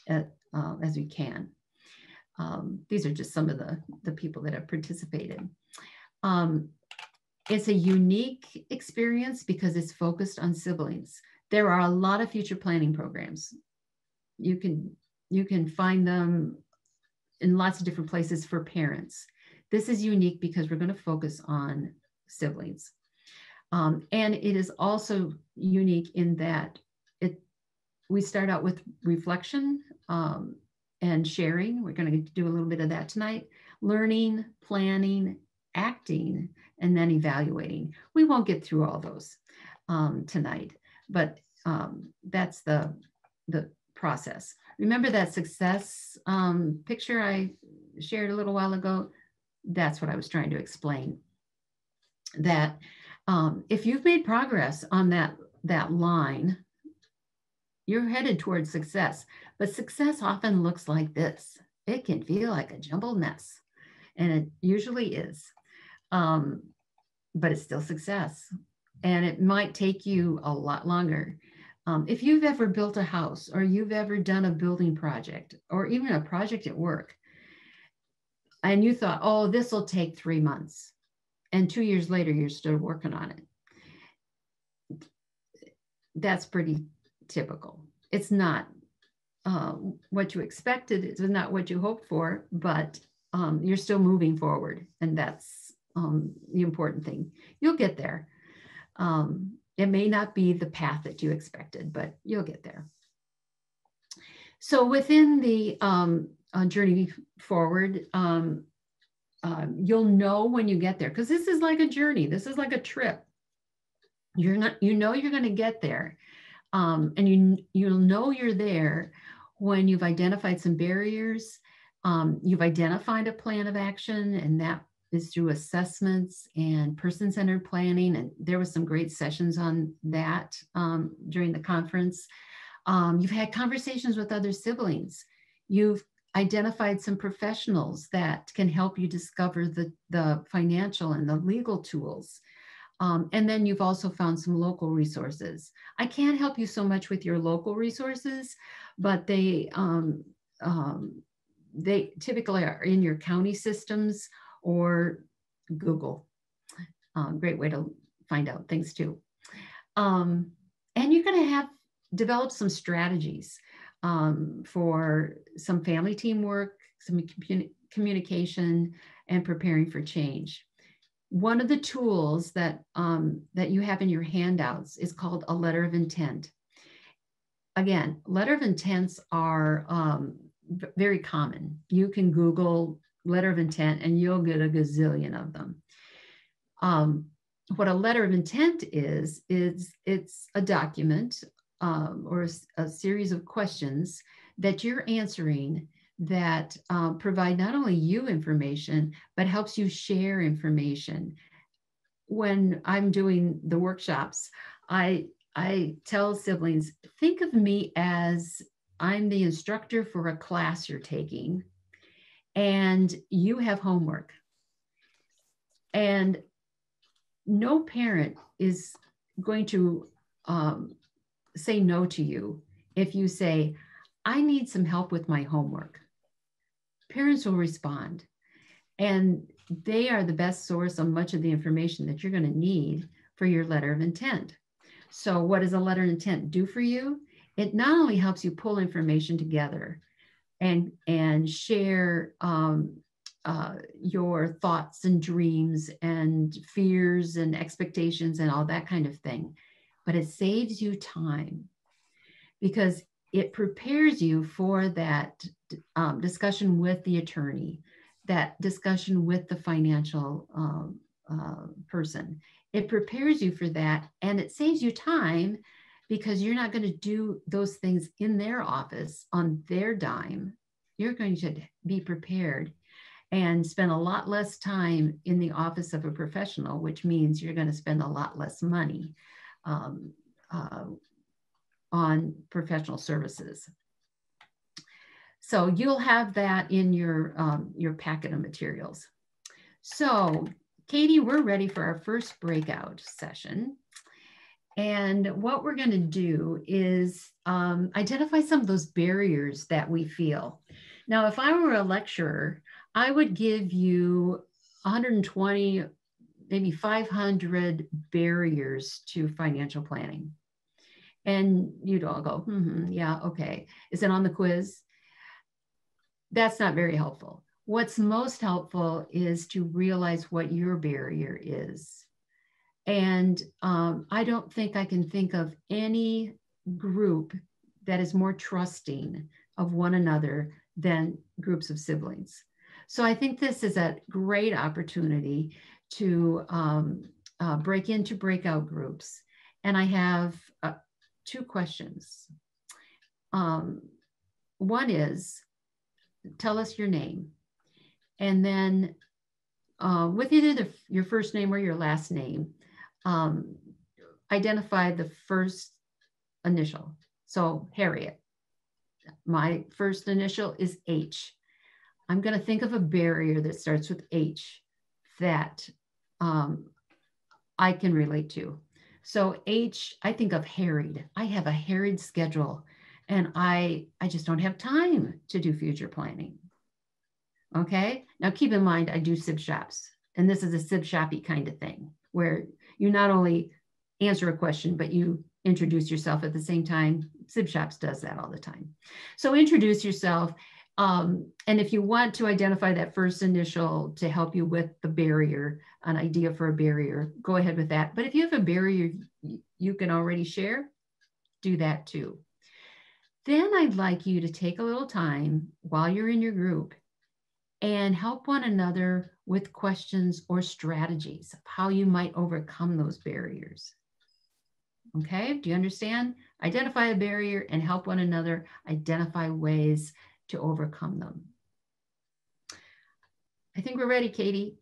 as we can. These are just some of the people that have participated. It's a unique experience because it's focused on siblings. There are a lot of future planning programs. You can find them in lots of different places for parents. This is unique because we're going to focus on siblings. And it is also unique in that we start out with reflection and sharing. We're going to do a little bit of that tonight. Learning, planning, acting, and then evaluating. We won't get through all those tonight, but that's the process. Remember that success picture I shared a little while ago? That's what I was trying to explain. That if you've made progress on that line, you're headed towards success. But success often looks like this. It can feel like a jumbled mess, and it usually is. But it's still success. And it might take you a lot longer. If you've ever built a house, or you've ever done a building project, or even a project at work, and you thought, oh, this will take 3 months, and 2 years later, you're still working on it. That's pretty typical. It's not what you expected. It's not what you hoped for, but you're still moving forward. And that's the important thing. You'll get there. It may not be the path that you expected, but you'll get there. So within the journey forward, you'll know when you get there, because this is like a journey. This is like a trip. You know you're going to get there. And you'll know you're there when you've identified some barriers. You've identified a plan of action, and that is through assessments and person-centered planning. And there was some great sessions on that during the conference. You've had conversations with other siblings. You've identified some professionals that can help you discover the financial and the legal tools. And then you've also found some local resources. I can't help you so much with your local resources, but they typically are in your county systems or Google. Great way to find out things too. And you're going to have developed some strategies for some family teamwork, some communication, and preparing for change. One of the tools that you have in your handouts is called a letter of intent. Again, letter of intents are very common. You can Google letter of intent and you'll get a gazillion of them. What a letter of intent is it's a document or a series of questions that you're answering that provide not only you information, but helps you share information. When I'm doing the workshops, I tell siblings, think of me as I'm the instructor for a class you're taking, and you have homework. And no parent is going to say no to you if you say, I need some help with my homework. Parents will respond, and they are the best source of much of the information that you're going to need for your letter of intent. So what does a letter of intent do for you? It not only helps you pull information together and share your thoughts and dreams and fears and expectations and all that kind of thing, but it saves you time because it prepares you for that discussion with the attorney, that discussion with the financial person. It prepares you for that, and it saves you time because you're not going to do those things in their office on their dime. You're going to be prepared and spend a lot less time in the office of a professional, which means you're going to spend a lot less money on professional services. So you'll have that in your packet of materials. So Katie, we're ready for our first breakout session. And what we're going to do is identify some of those barriers that we feel. Now, if I were a lecturer, I would give you 120 maybe 500 barriers to financial planning. And you'd all go, yeah, okay. Is it on the quiz? That's not very helpful. What's most helpful is to realize what your barrier is. And I don't think I can think of any group that is more trusting of one another than groups of siblings. So I think this is a great opportunity to break into breakout groups. And I have 2 questions. One is, tell us your name. And then with either your first name or your last name, identify the first initial. So Harriet, my first initial is H. I'm going to think of a barrier that starts with H that I can relate to. So H, I think of harried. I have a harried schedule and I just don't have time to do future planning. Okay, now keep in mind, I do SIB shops, and this is a SIB shoppy kind of thing where you not only answer a question, but you introduce yourself at the same time. SIB shops does that all the time. So introduce yourself. And if you want to identify that first initial to help you with the barrier, an idea for a barrier, go ahead with that. But if you have a barrier you can already share, do that too. Then I'd like you to take a little time while you're in your group and help one another with questions or strategies of how you might overcome those barriers. Okay, do you understand? Identify a barrier and help one another identify ways to overcome them. I think we're ready, Katie.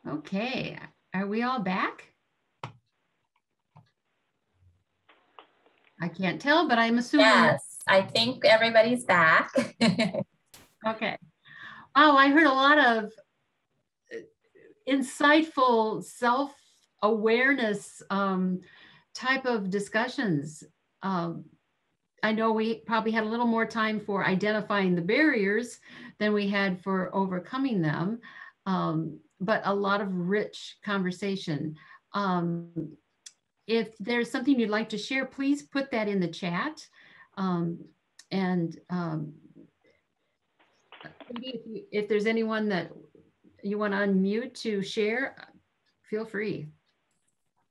Okay, are we all back? I can't tell, but I'm assuming. Yes, I think everybody's back. Okay. Wow, I heard a lot of insightful self-awareness type of discussions. I know we probably had a little more time for identifying the barriers than we had for overcoming them, but a lot of rich conversation. If there's something you'd like to share, please put that in the chat. If there's anyone that you want to unmute to share, feel free.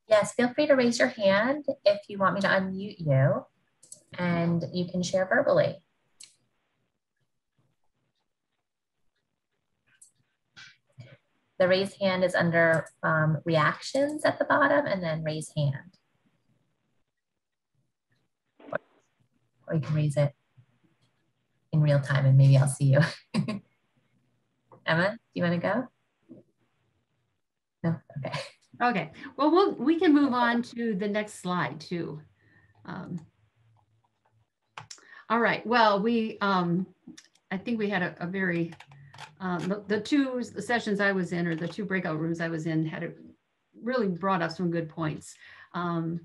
Yes, feel free to raise your hand if you want me to unmute you, and you can share verbally. The raise hand is under reactions at the bottom, and then raise hand. Or you can raise it in real time and maybe I'll see you. Emma, do you want to go? No? Okay. Okay. Well, we can move on to the next slide too. All right. Well, I think we had a very, the 2 sessions I was in, or the 2 breakout rooms I was in, really brought up some good points. And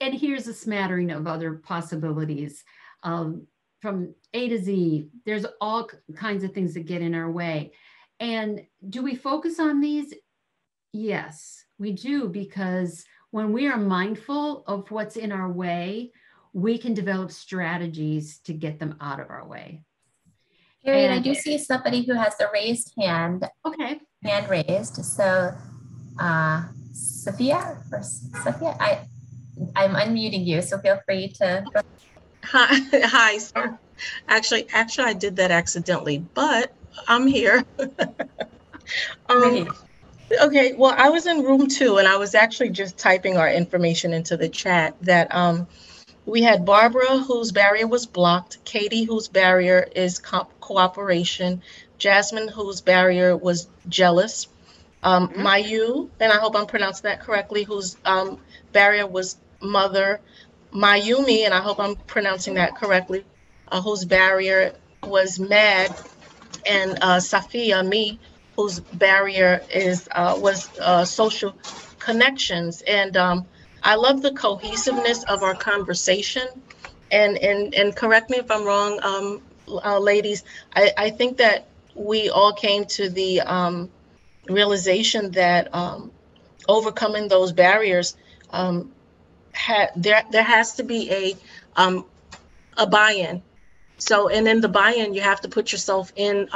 here's a smattering of other possibilities. From A to Z, there's all kinds of things that get in our way. And do we focus on these? Yes, we do, because when we are mindful of what's in our way, we can develop strategies to get them out of our way. Harriet, I do see somebody who has the raised hand. Okay. Hand raised. So Sophia, I'm unmuting you, so feel free to go. Hi. Sorry. Actually, I did that accidentally, but I'm here. Okay. Well, I was in room 2, and I was actually just typing our information into the chat that we had Barbara, whose barrier was blocked, Katie, whose barrier is cooperation, Jasmine, whose barrier was jealous, Mayu, and I hope I'm pronouncing that correctly, whose barrier was mother, Mayumi, and I hope I'm pronouncing that correctly, whose barrier was mad, and Safia, me, whose barrier was social connections. And I love the cohesiveness of our conversation. And correct me if I'm wrong, ladies, I think that we all came to the realization that overcoming those barriers, there has to be a buy-in. So, and in the buy-in, you have to put yourself in,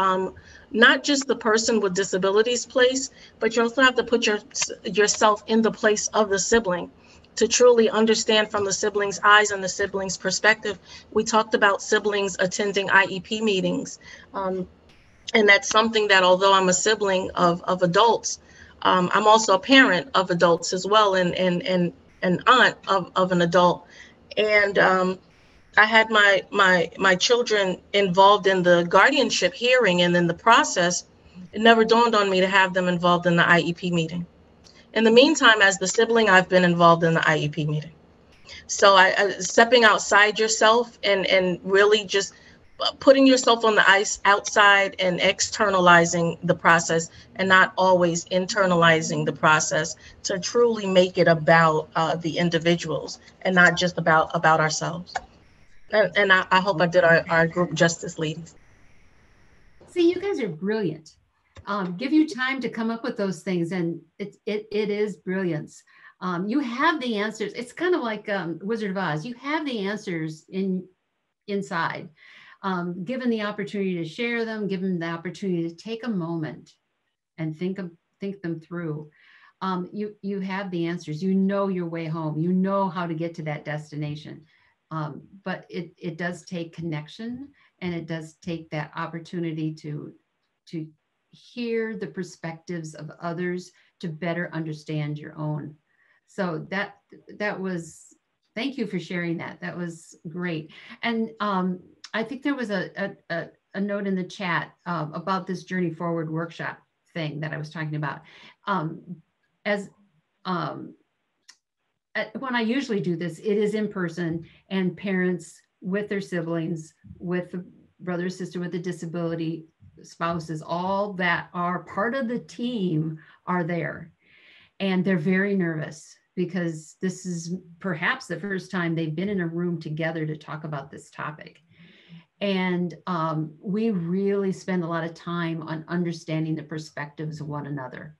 not just the person with disabilities place, but you also have to put yourself in the place of the sibling to truly understand from the sibling's eyes and the sibling's perspective. We talked about siblings attending IEP meetings. And that's something that, although I'm a sibling of adults, I'm also a parent of adults as well, and an aunt of an adult. And I had my children involved in the guardianship hearing, and in the process, it never dawned on me to have them involved in the IEP meeting. In the meantime, as the sibling, I've been involved in the IEP meeting. So stepping outside yourself and really just putting yourself on the ice outside and externalizing the process, and not always internalizing the process, to truly make it about the individuals and not just about ourselves. And I hope I did our group justice, ladies. See, you guys are brilliant. Give you time to come up with those things, and it is brilliance. You have the answers. It's kind of like Wizard of Oz. You have the answers inside. Given the opportunity to share them, given the opportunity to take a moment and think them through, you have the answers. You know your way home. You know how to get to that destination. But it does take connection, and it does take that opportunity to hear the perspectives of others to better understand your own. So that was, thank you for sharing that. That was great. And I think there was a note in the chat about this Journey Forward workshop thing that I was talking about. When I usually do this, it is in person, and parents with their siblings, with the brother or sister with a disability, spouses, all that are part of the team are there. And they're very nervous because this is perhaps the first time they've been in a room together to talk about this topic. And we really spend a lot of time on understanding the perspectives of one another.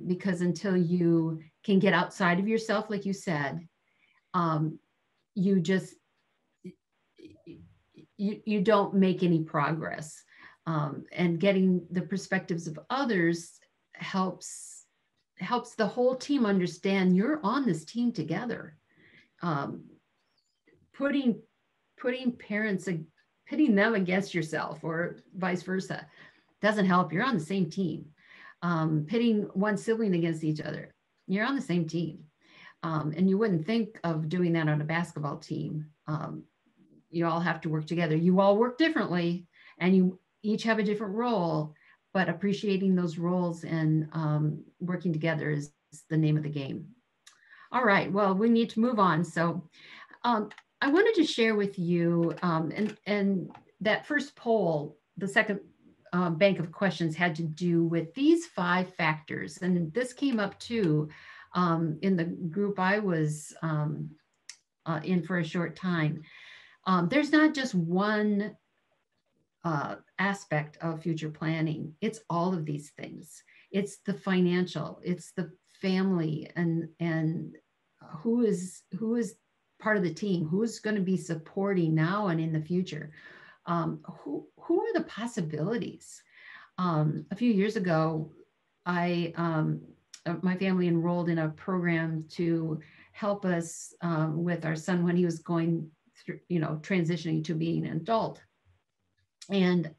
Because until you can get outside of yourself, like you said, you don't make any progress. And getting the perspectives of others helps the whole team understand you're on this team together. Putting parents, pitting them against yourself or vice versa doesn't help. You're on the same team. Pitting one sibling against each other, you're on the same team. And you wouldn't think of doing that on a basketball team. You all have to work together. You all work differently, and you each have a different role, but appreciating those roles and working together is the name of the game. All right, well, we need to move on. So I wanted to share with you, and that first poll, the second bank of questions had to do with these 5 factors. And this came up too in the group I was in for a short time. There's not just one aspect of future planning. It's all of these things. It's the financial, it's the family, and who is part of the team, who's going to be supporting now and in the future. Who are the possibilities? A few years ago, my family enrolled in a program to help us with our son when he was going through, transitioning to being an adult. And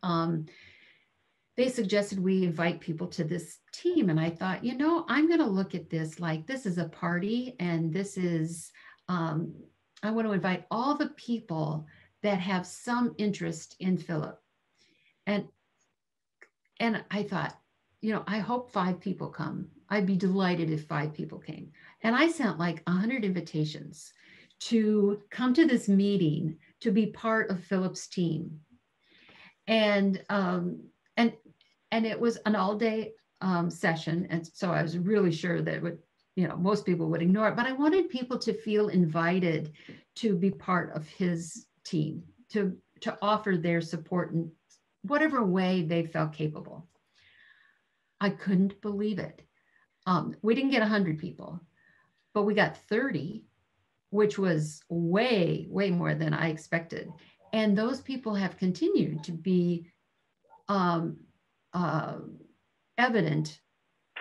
they suggested we invite people to this team. And I thought, I'm going to look at this like this is a party, and this is, I want to invite all the people that have some interest in Philip. And I thought, I hope 5 people come. I'd be delighted if 5 people came. And I sent like 100 invitations to come to this meeting to be part of Philip's team. And it was an all-day session. And so I was really sure that it would, most people would ignore it, but I wanted people to feel invited to be part of his team, to offer their support in whatever way they felt capable. I couldn't believe it. We didn't get 100 people, but we got 30, which was way, way more than I expected. And those people have continued to be evident,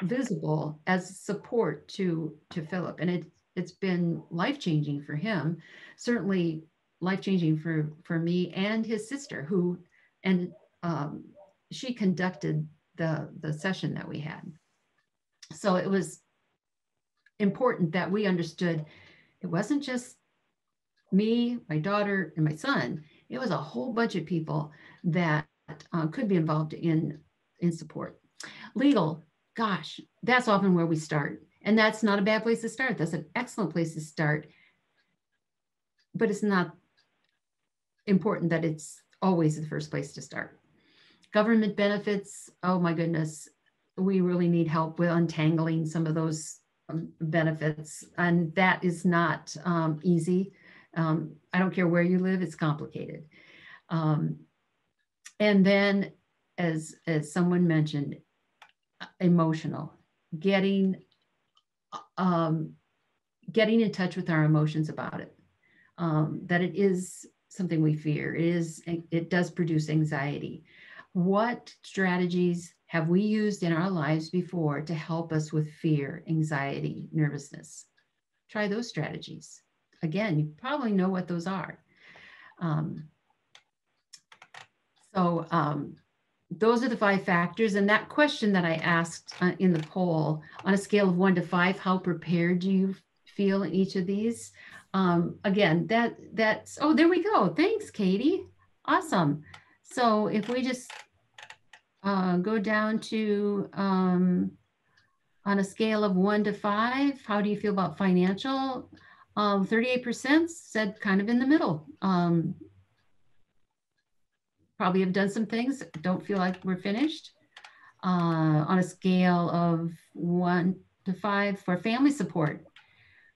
visible as support to Philip. And it's been life-changing for him, certainly life-changing for me and his sister, who, and she conducted the session that we had. So it was important that we understood it wasn't just me, my daughter, and my son. It was a whole bunch of people that could be involved in support. Legal, gosh, that's often where we start. And that's not a bad place to start. That's an excellent place to start. But it's not important that it's always the first place to start. Government benefits, oh my goodness, we really need help with untangling some of those benefits. And that is not easy. I don't care where you live, it's complicated. And then, as someone mentioned, emotional, getting in touch with our emotions about it, that it is something we fear. It does produce anxiety. What strategies have we used in our lives before to help us with fear, anxiety, nervousness? Try those strategies. Again, you probably know what those are. Those are the 5 factors. And that question that I asked in the poll, on a scale of 1 to 5, how prepared do you feel in each of these? Again, that's, oh, there we go. Thanks, Katie. Awesome. So if we just go down to, on a scale of 1 to 5, how do you feel about financial? 38% said kind of in the middle. Probably have done some things, don't feel like we're finished. On a scale of 1 to 5 for family support,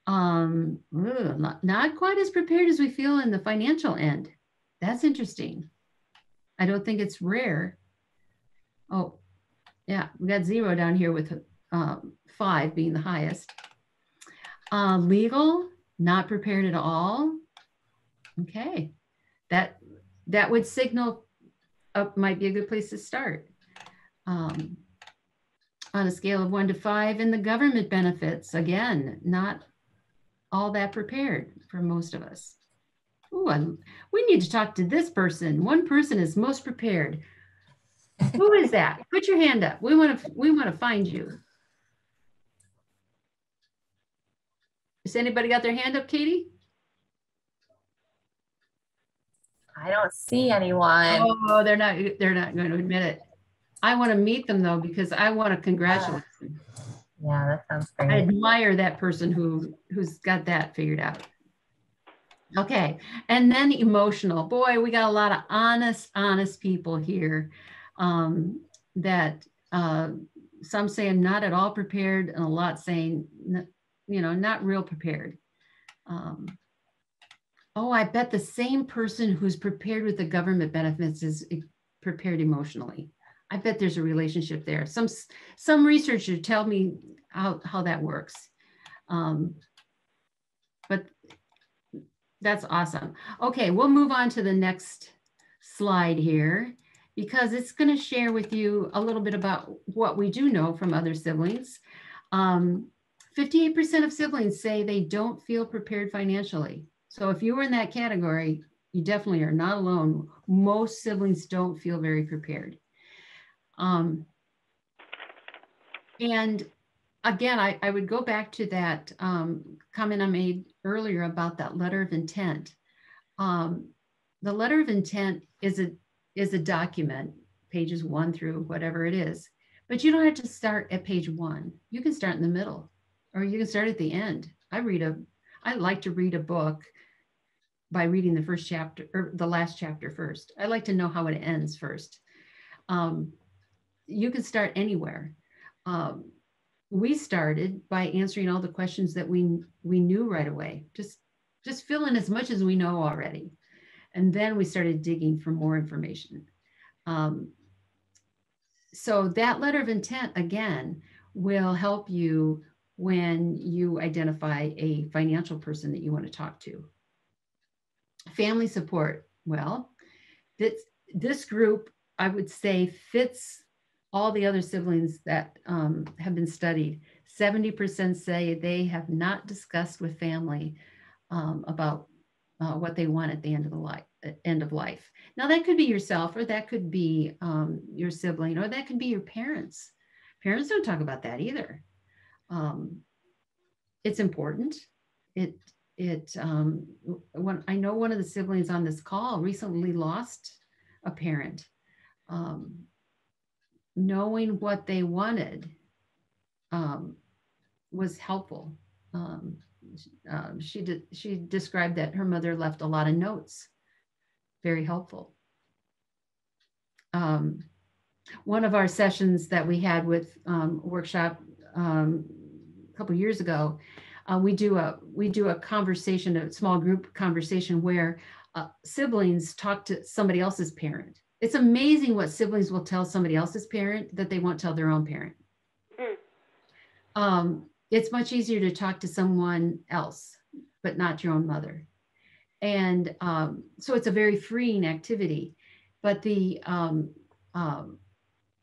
not quite as prepared as we feel in the financial end. That's interesting. I don't think it's rare. Oh, yeah, we got 0 down here with 5 being the highest. Legal, not prepared at all. Okay, that would signal might be a good place to start. On a scale of 1 to 5, in the government benefits, again, not all that prepared for most of us. Ooh, we need to talk to this person. One person is most prepared. Who is that? Put your hand up. We want to find you. Has anybody got their hand up, Katie? I don't see anyone. Oh, they're not going to admit it. I want to meet them though, because I want to congratulate them. Yeah, that sounds great. I admire that person who's got that figured out. Okay, and then emotional. Boy, we got a lot of honest people here that some say I'm not at all prepared, and a lot saying, not real prepared. Oh, I bet the same person who's prepared with the government benefits is prepared emotionally. I bet there's a relationship there. Some researcher tell me how that works. But that's awesome. Okay, we'll move on to the next slide here, because it's going to share with you a little bit about what we do know from other siblings. 58% of siblings say they don't feel prepared financially. So if you were in that category, you definitely are not alone. Most siblings don't feel very prepared. And again, I would go back to that comment I made earlier about that letter of intent. The letter of intent is a document, pages 1 through whatever it is, but you don't have to start at page 1. You can start in the middle, or you can start at the end. I like to read a book by reading the first chapter or the last chapter first. I like to know how it ends first. You can start anywhere. We started by answering all the questions that we knew right away. Just fill in as much as we know already. And then we started digging for more information. So that letter of intent, again, will help you when you identify a financial person that you want to talk to. Family support. Well, this group, I would say, fits all the other siblings that have been studied. 70% say they have not discussed with family about what they want at the end of life. Now, that could be yourself, or that could be your sibling, or that could be your parents. Parents don't talk about that either. It's important. When I know one of the siblings on this call recently lost a parent. Knowing what they wanted was helpful. She described that her mother left a lot of notes. Very helpful. One of our sessions that we had with workshop a couple years ago, we do a conversation, a small group conversation where siblings talk to somebody else's parent. It's amazing what siblings will tell somebody else's parent that they won't tell their own parent. It's much easier to talk to someone else, but not your own mother. And so it's a very freeing activity. But one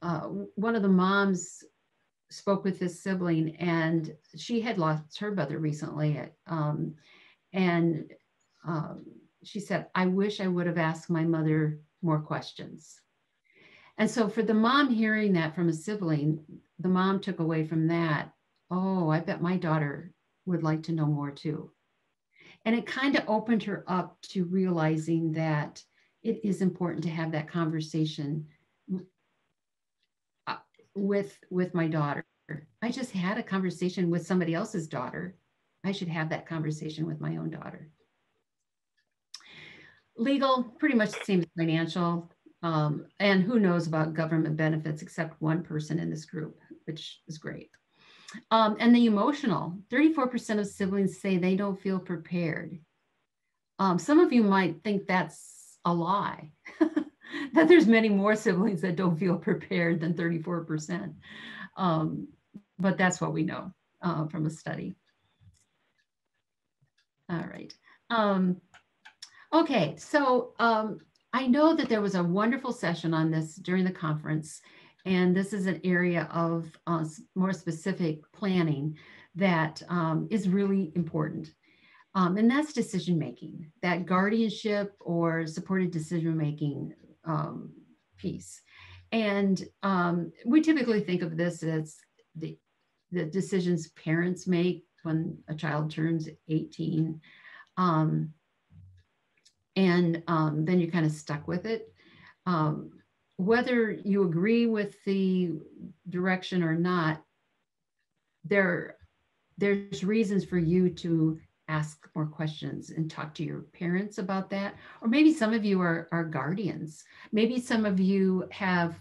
of the moms spoke with this sibling, and she had lost her mother recently. She said, I wish I would have asked my mother more questions. And so for the mom hearing that from a sibling, the mom took away from that, oh, I bet my daughter would like to know more too. And it kind of opened her up to realizing that it is important to have that conversation with my daughter. I just had a conversation with somebody else's daughter. I should have that conversation with my own daughter. Legal, pretty much the same as financial. And who knows about government benefits except one person in this group, which is great. And the emotional, 34% of siblings say they don't feel prepared. Some of you might think that's a lie, that there's many more siblings that don't feel prepared than 34%. But that's what we know from a study. All right. Okay, so I know that there was a wonderful session on this during the conference, and this is an area of more specific planning that is really important. And that's decision-making, that guardianship or supported decision-making piece. And we typically think of this as the decisions parents make when a child turns 18. And then you're kind of stuck with it. Whether you agree with the direction or not, there's reasons for you to ask more questions and talk to your parents about that. Or maybe some of you are guardians. Maybe some of you have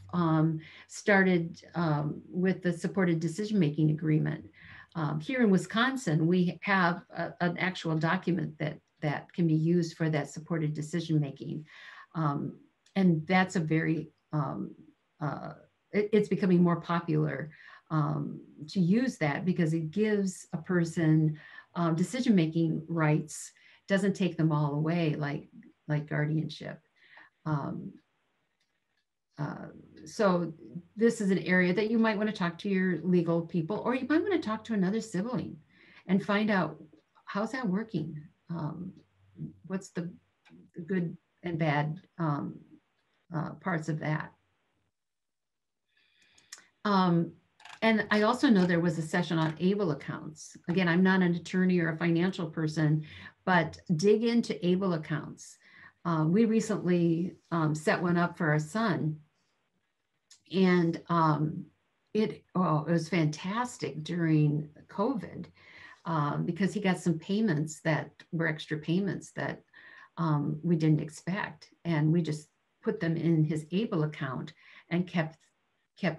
started with the supported decision-making agreement. Here in Wisconsin, we have an actual document that can be used for that supported decision-making. And that's a very, it's becoming more popular to use that because it gives a person decision-making rights, doesn't take them all away like guardianship. So this is an area that you might want to talk to your legal people, or you might want to talk to another sibling and find out, how's that working? What's the good and bad parts of that? And I also know there was a session on ABLE accounts. Again, I'm not an attorney or a financial person, but dig into ABLE accounts. We recently set one up for our son, and it was fantastic during COVID because he got some payments that were extra payments that we didn't expect, and we just put them in his ABLE account and kept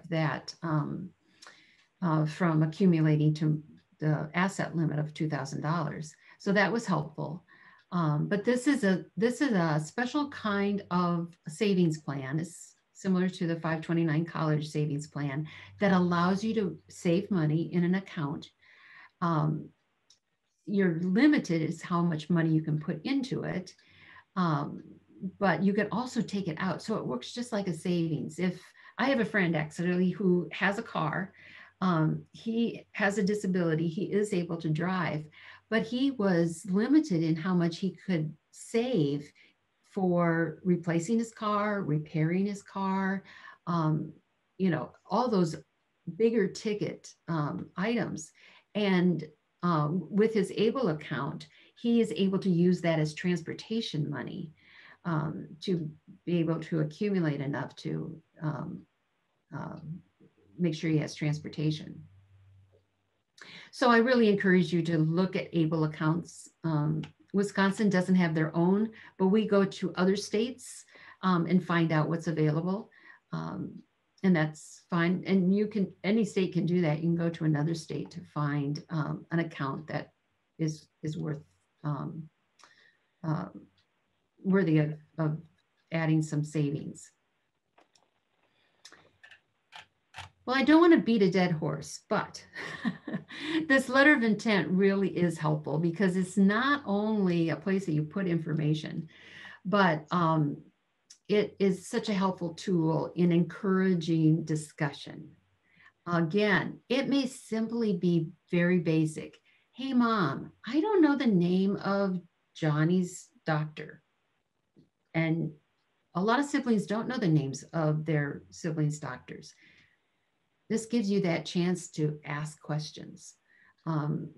that from accumulating to the asset limit of $2,000. So that was helpful. But this is a special kind of savings plan. It's similar to the 529 college savings plan, that allows you to save money in an account. You're limited as how much money you can put into it, but you can also take it out. So it works just like a savings. If I have a friend actually who has a car, he has a disability, he is able to drive, but he was limited in how much he could save for replacing his car, repairing his car, all those bigger ticket items. And with his ABLE account, he is able to use that as transportation money to be able to accumulate enough to make sure he has transportation. So I really encourage you to look at ABLE accounts. Wisconsin doesn't have their own, but we go to other states and find out what's available. And that's fine. And any state can do that. You can go to another state to find an account that is worth worthy of adding some savings. Well, I don't want to beat a dead horse, but this letter of intent really is helpful because it's not only a place that you put information, but it is such a helpful tool in encouraging discussion. Again, it may simply be very basic. Hey, Mom, I don't know the name of Johnny's doctor. And a lot of siblings don't know the names of their siblings' doctors. This gives you that chance to ask questions and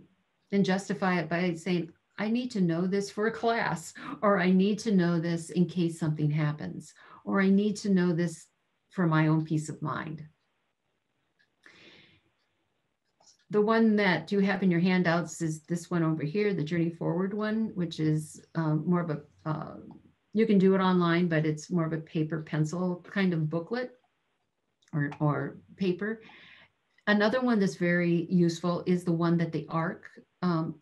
justify it by saying, I need to know this for a class, or I need to know this in case something happens, or I need to know this for my own peace of mind. The one that you have in your handouts is this one over here, the Journey Forward one, which is more of a, you can do it online, but it's more of a paper pencil kind of booklet or paper. Another one that's very useful is the one that the ARC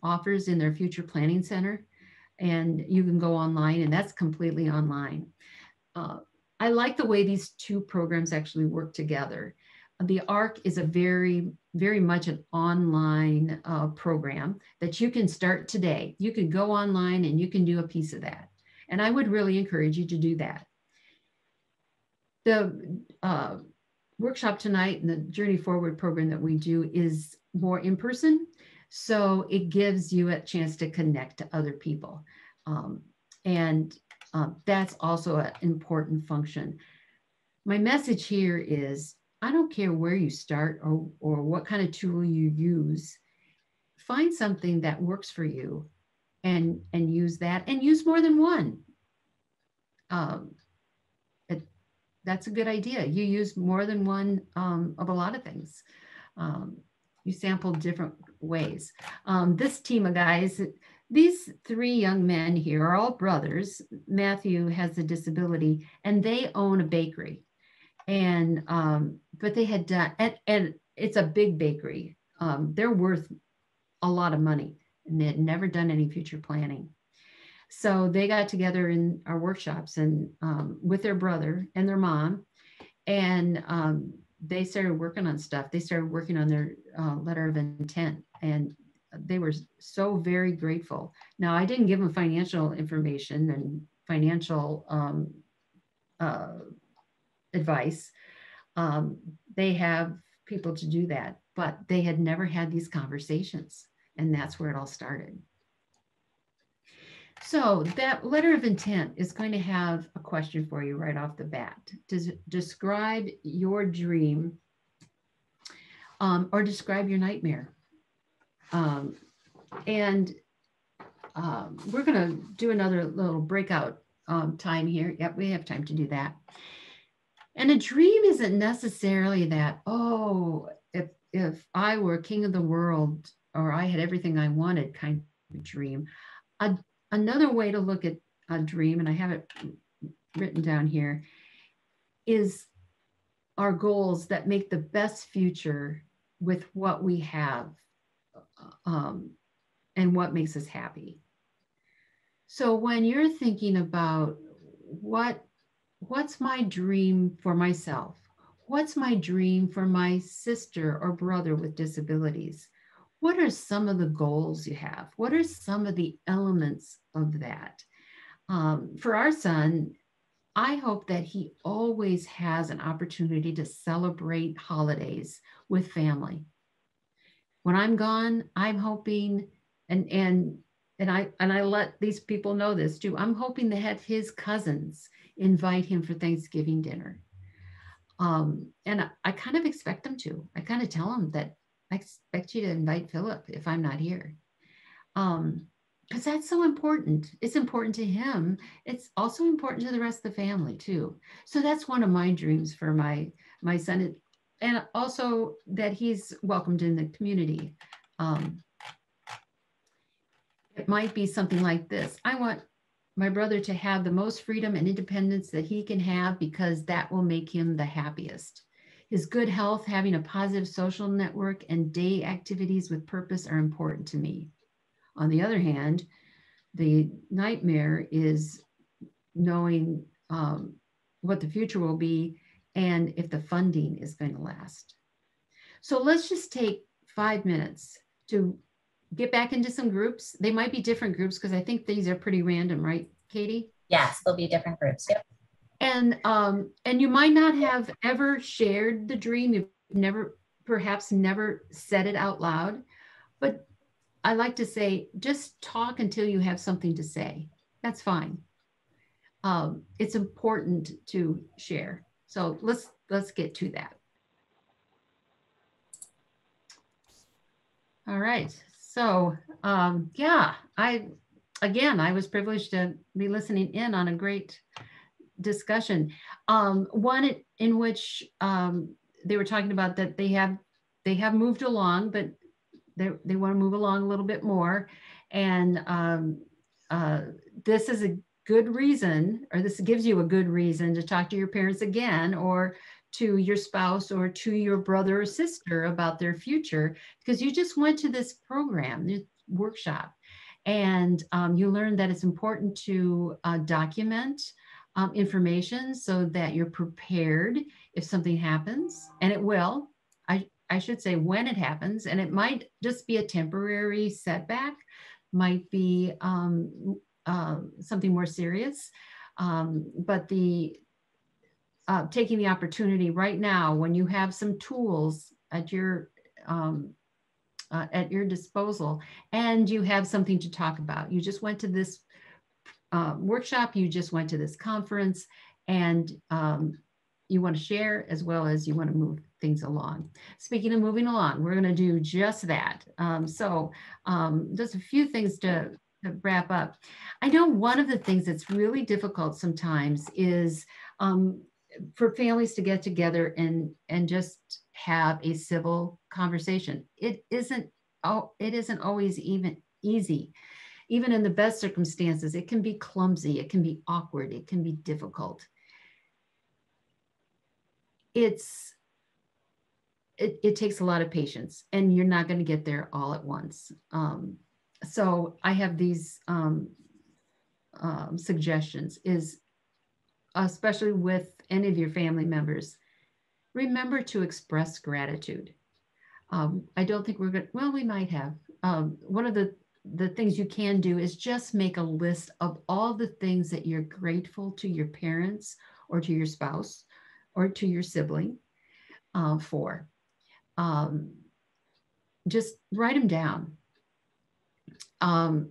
offers in their Future Planning Center. And you can go online, and that's completely online. I like the way these two programs actually work together. The ARC is a very much an online program that you can start today. You can go online and you can do a piece of that. And I would really encourage you to do that. The workshop tonight and the Journey Forward program that we do is more in person. So it gives you a chance to connect to other people. That's also an important function. My message here is, I don't care where you start or what kind of tool you use, find something that works for you and use that, and use more than one. That's a good idea. You use more than one of a lot of things. You sample different ways. This team of guys, these three young men here are all brothers. Matthew has a disability and they own a bakery. And, but they had done, and it's a big bakery. They're worth a lot of money and they had never done any future planning. So they got together in our workshops and with their brother and their mom, and they started working on stuff. They started working on their letter of intent, and they were so very grateful. Now, I didn't give them financial information and financial advice. They have people to do that, but they had never had these conversations, and that's where it all started. So that letter of intent is going to have a question for you right off the bat. Describe your dream or describe your nightmare. We're going to do another little breakout time here. Yep, we have time to do that. And a dream isn't necessarily that, oh, if I were king of the world or I had everything I wanted kind of dream. Another way to look at a dream, and I have it written down here, is our goals that make the best future with what we have and what makes us happy. So when you're thinking about what what's my dream for myself? What's my dream for my sister or brother with disabilities? What are some of the goals you have? What are some of the elements of that? For our son, I hope that he always has an opportunity to celebrate holidays with family. When I'm gone, I'm hoping, and I let these people know this too. I'm hoping to have his cousins invite him for Thanksgiving dinner. And I kind of expect them to. I kind of tell them that I expect you to invite Philip if I'm not here. Because that's so important. It's important to him. It's also important to the rest of the family too. So that's one of my dreams for my son, and also that he's welcomed in the community. It might be something like this. I want my brother to have the most freedom and independence that he can have, because that will make him the happiest. His good health, having a positive social network, and day activities with purpose are important to me. On the other hand, the nightmare is knowing what the future will be and if the funding is going to last. So let's just take 5 minutes to get back into some groups. They might be different groups because I think these are pretty random, right, Katie? Yes, there'll be different groups. Yep. And you might not have ever shared the dream. You've perhaps never said it out loud, but I like to say, just talk until you have something to say. That's fine. It's important to share. So let's get to that. All right. So yeah, I was privileged to be listening in on a great discussion. One in which they were talking about that they have moved along, but they want to move along a little bit more. And this is a good reason, or this gives you a good reason to talk to your parents again, or to your spouse, or to your brother or sister about their future, because you just went to this program, this workshop, and you learned that it's important to document information so that you're prepared if something happens, and it will. I should say when it happens, and it might just be a temporary setback, might be something more serious, but taking the opportunity right now when you have some tools at your disposal, and you have something to talk about. You just went to this workshop, you just went to this conference, and you want to share as well as you want to move things along. Speaking of moving along, we're going to do just that. Just a few things to wrap up. I know one of the things that's really difficult sometimes is for families to get together and just have a civil conversation. It isn't always even easy. Even in the best circumstances, it can be clumsy, it can be awkward, it can be difficult. It takes a lot of patience, and you're not going to get there all at once. So I have these suggestions, is especially with any of your family members, remember to express gratitude. I don't think we're going to, well, we might have. One of the things you can do is just make a list of all the things that you're grateful to your parents or to your spouse or to your sibling for. Just write them down. And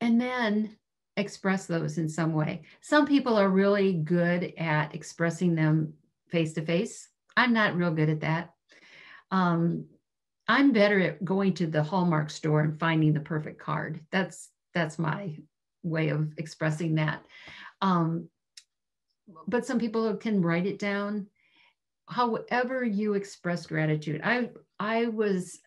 then express those in some way. Some people are really good at expressing them face to face. I'm not real good at that. I'm better at going to the Hallmark store and finding the perfect card. That's my way of expressing that. But some people can write it down. However you express gratitude. I was,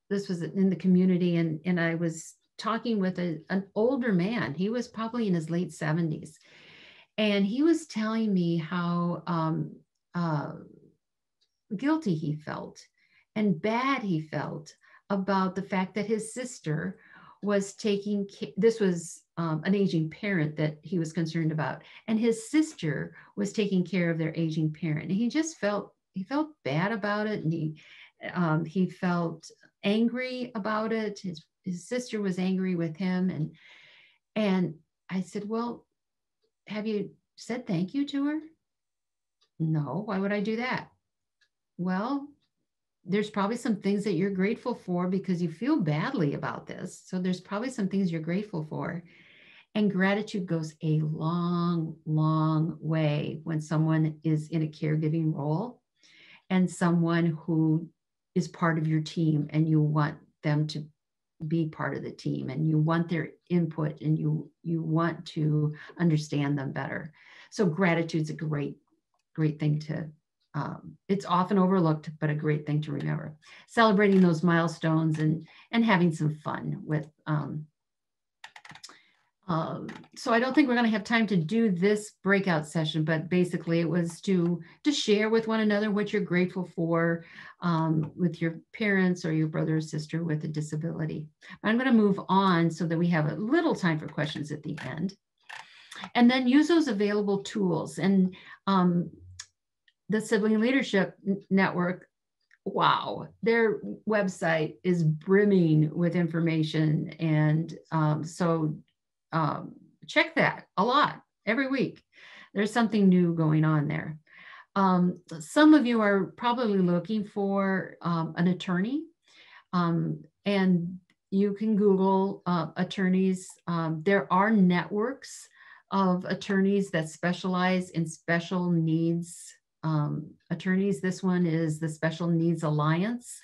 this was in the community, and I was talking with an older man. He was probably in his late 70s. And he was telling me how guilty he felt and bad he felt about the fact that his sister was this was an aging parent that he was concerned about, and his sister was taking care of their aging parent. And he just felt bad about it, and he felt angry about it. His sister was angry with him, and I said, well, have you said thank you to her? No, why would I do that? Well, there's probably some things that you're grateful for because you feel badly about this. So there's probably some things you're grateful for. And gratitude goes a long, long way when someone is in a caregiving role and someone who is part of your team, and you want them to be part of the team, and you want their input, and you want to understand them better. So gratitude's a great thing to, it's often overlooked, but a great thing to remember. Celebrating those milestones and having some fun with, so I don't think we're going to have time to do this breakout session, but basically it was to share with one another what you're grateful for with your parents or your brother or sister with a disability. I'm going to move on so that we have a little time for questions at the end. And then use those available tools. And the Sibling Leadership Network, wow, their website is brimming with information. And so check that a lot every week. There's something new going on there. Some of you are probably looking for an attorney, and you can Google attorneys. There are networks of attorneys that specialize in special needs attorneys. This one is the Special Needs Alliance,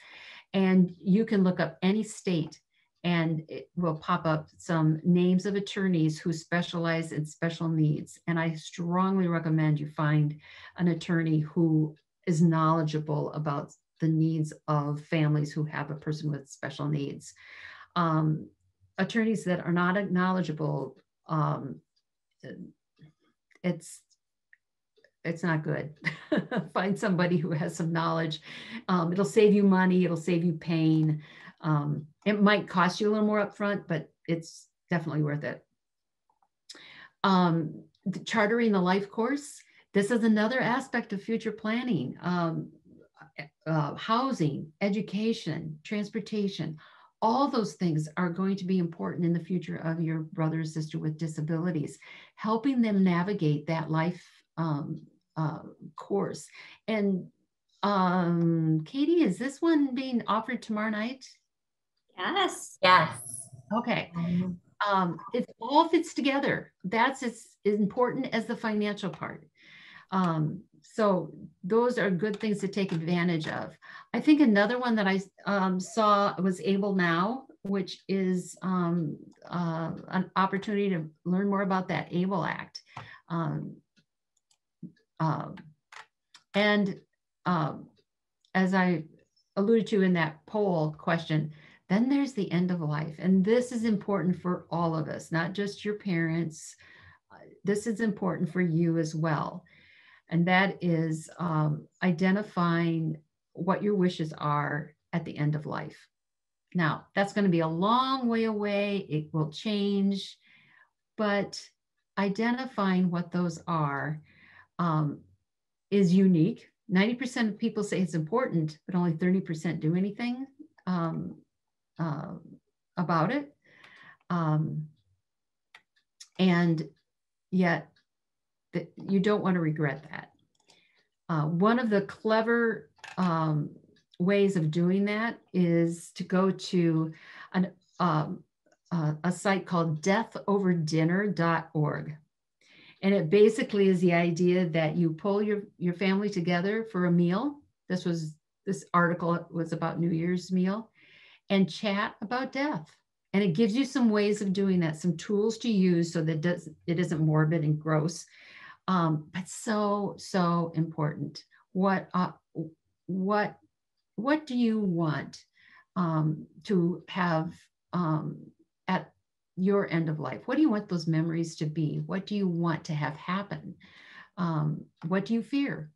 and you can look up any state and it will pop up some names of attorneys who specialize in special needs. And I strongly recommend you find an attorney who is knowledgeable about the needs of families who have a person with special needs. Attorneys that are not knowledgeable, it's not good. Find somebody who has some knowledge. It'll save you money. It'll save you pain. It might cost you a little more upfront, but it's definitely worth it. Chartering the life course. This is another aspect of future planning. Housing, education, transportation, all those things are going to be important in the future of your brother or sister with disabilities, helping them navigate that life course. And Katie, is this one being offered tomorrow night? Yes. Yes. Okay. It all fits together. That's as important as the financial part. So those are good things to take advantage of. I think another one that I saw was Able Now, which is an opportunity to learn more about that ABLE Act. As I alluded to in that poll question, then there's the end of life. And this is important for all of us, not just your parents. This is important for you as well. And that is identifying what your wishes are at the end of life. Now, that's going to be a long way away. It will change, but identifying what those are is unique. 90% of people say it's important, but only 30% do anything about it. And yet you don't want to regret that. One of the clever ways of doing that is to go to a site called deathoverdinner.org. And it basically is the idea that you pull your family together for a meal. This article was about New Year's meal, and chat about death. And it gives you some ways of doing that, some tools to use so that it isn't morbid and gross, but so important. What do you want to have at your end of life? What do you want those memories to be? What do you want to have happen? What do you fear?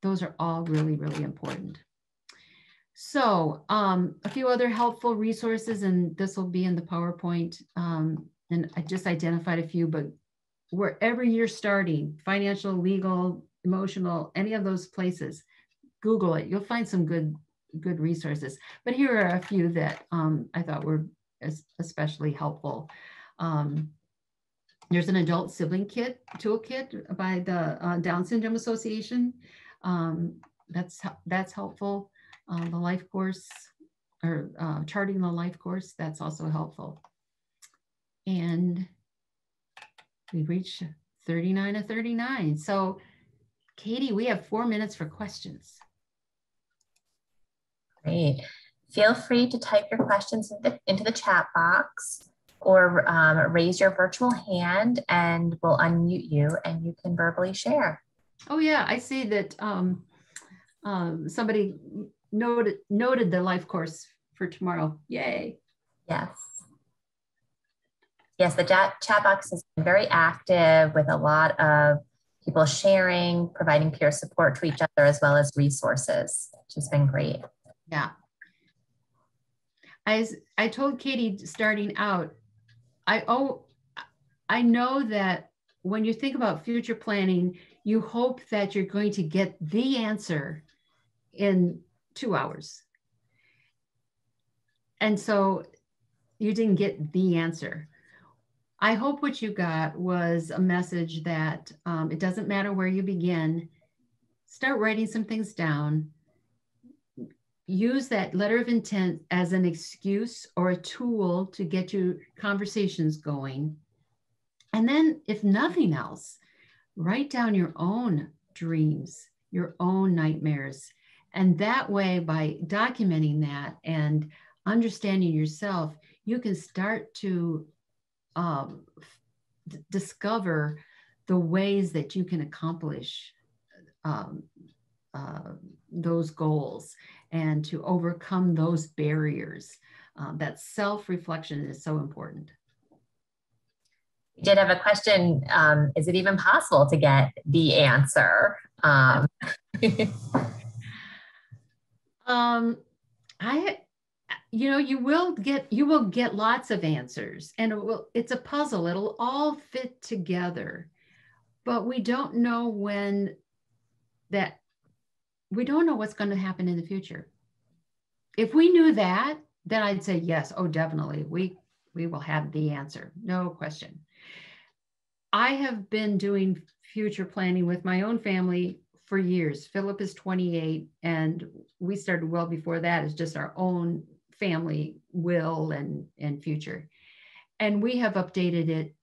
Those are all really, really important. So a few other helpful resources, and this will be in the PowerPoint. And I just identified a few, but wherever you're starting, financial, legal, emotional, any of those places, Google it. You'll find some good resources. But here are a few that I thought were especially helpful. There's an adult sibling toolkit by the Down Syndrome Association. That's helpful. The life course, or charting the life course, that's also helpful. And we reached 39 of 39. So Katie, we have 4 minutes for questions. Great. Feel free to type your questions into the chat box, or raise your virtual hand and we'll unmute you and you can verbally share. Oh yeah, I see that somebody noted the life course for tomorrow. Yay. Yes. Yes, the chat box has been very active with a lot of people sharing, providing peer support to each other, as well as resources, which has been great. Yeah. As I told Katie starting out, I know that when you think about future planning, you hope that you're going to get the answer in 2 hours. And so you didn't get the answer. I hope what you got was a message that it doesn't matter where you begin. Start writing some things down. Use that letter of intent as an excuse or a tool to get your conversations going. And then, if nothing else, write down your own dreams, your own nightmares. And that way, by documenting that and understanding yourself, you can start to discover the ways that you can accomplish those goals and to overcome those barriers. That self-reflection is so important. We did have a question. Is it even possible to get the answer? You will get lots of answers, and it's a puzzle. It'll all fit together, but we don't know we don't know what's going to happen in the future. If we knew that, then I'd say yes. Oh, definitely. We will have the answer. No question. I have been doing future planning with my own family for years. Philip is 28, and we started well before that as just our own family will and future. And we have updated it,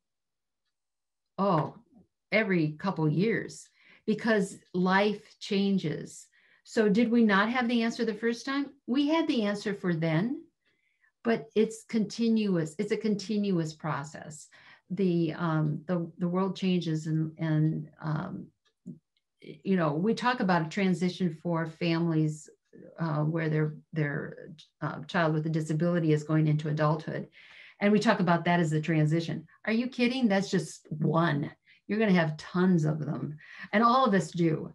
every couple years because life changes. So did we not have the answer the first time? We had the answer for then, but it's continuous. It's a continuous process. The world changes, and we talk about a transition for families where their child with a disability is going into adulthood, and we talk about that as a transition. Are you kidding? That's just one. You're going to have tons of them, and all of us do.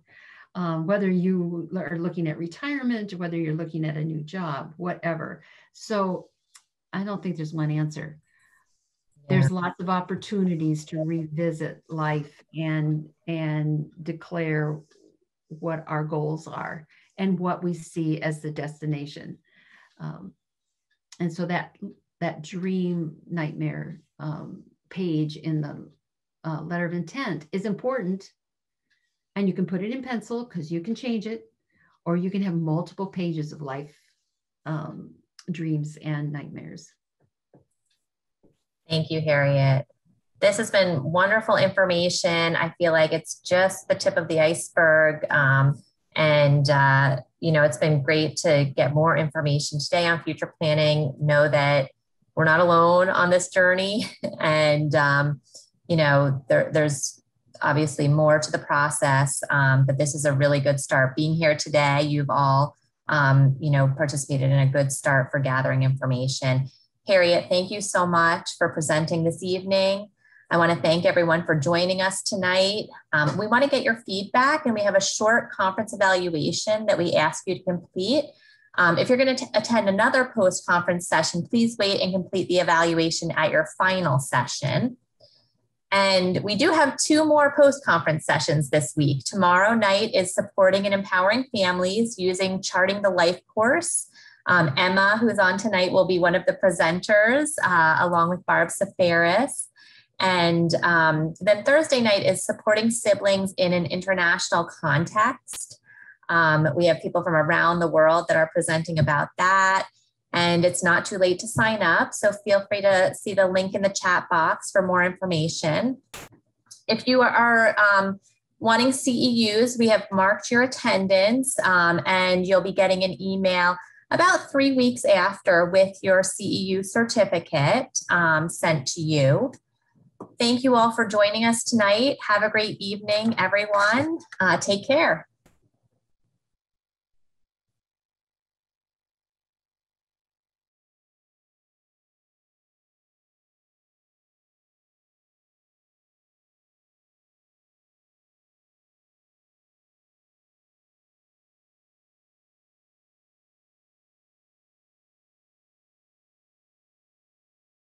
Whether you are looking at retirement, whether you're looking at a new job, whatever. So I don't think there's one answer. There's lots of opportunities to revisit life and declare what our goals are and what we see as the destination. And so that dream nightmare page in the letter of intent is important. And you can put it in pencil because you can change it, or you can have multiple pages of life dreams and nightmares. Thank you, Harriet. This has been wonderful information. I feel like it's just the tip of the iceberg. It's been great to get more information today on future planning. Know that we're not alone on this journey. And, there's obviously more to the process, but this is a really good start. Being here today, you've all, participated in a good start for gathering information. Harriet, thank you so much for presenting this evening. I want to thank everyone for joining us tonight. We want to get your feedback, and we have a short conference evaluation that we ask you to complete. If you're going to attend another post-conference session, please wait and complete the evaluation at your final session. And we do have 2 more post-conference sessions this week. Tomorrow night is supporting and empowering families using Charting the Life course. Emma, who's on tonight, will be one of the presenters, along with Barb Safaris. And then Thursday night is supporting siblings in an international context. We have people from around the world that are presenting about that. And it's not too late to sign up. So feel free to see the link in the chat box for more information. If you are wanting CEUs, we have marked your attendance, and you'll be getting an email about 3 weeks after with your CEU certificate sent to you. Thank you all for joining us tonight. Have a great evening, everyone. Take care.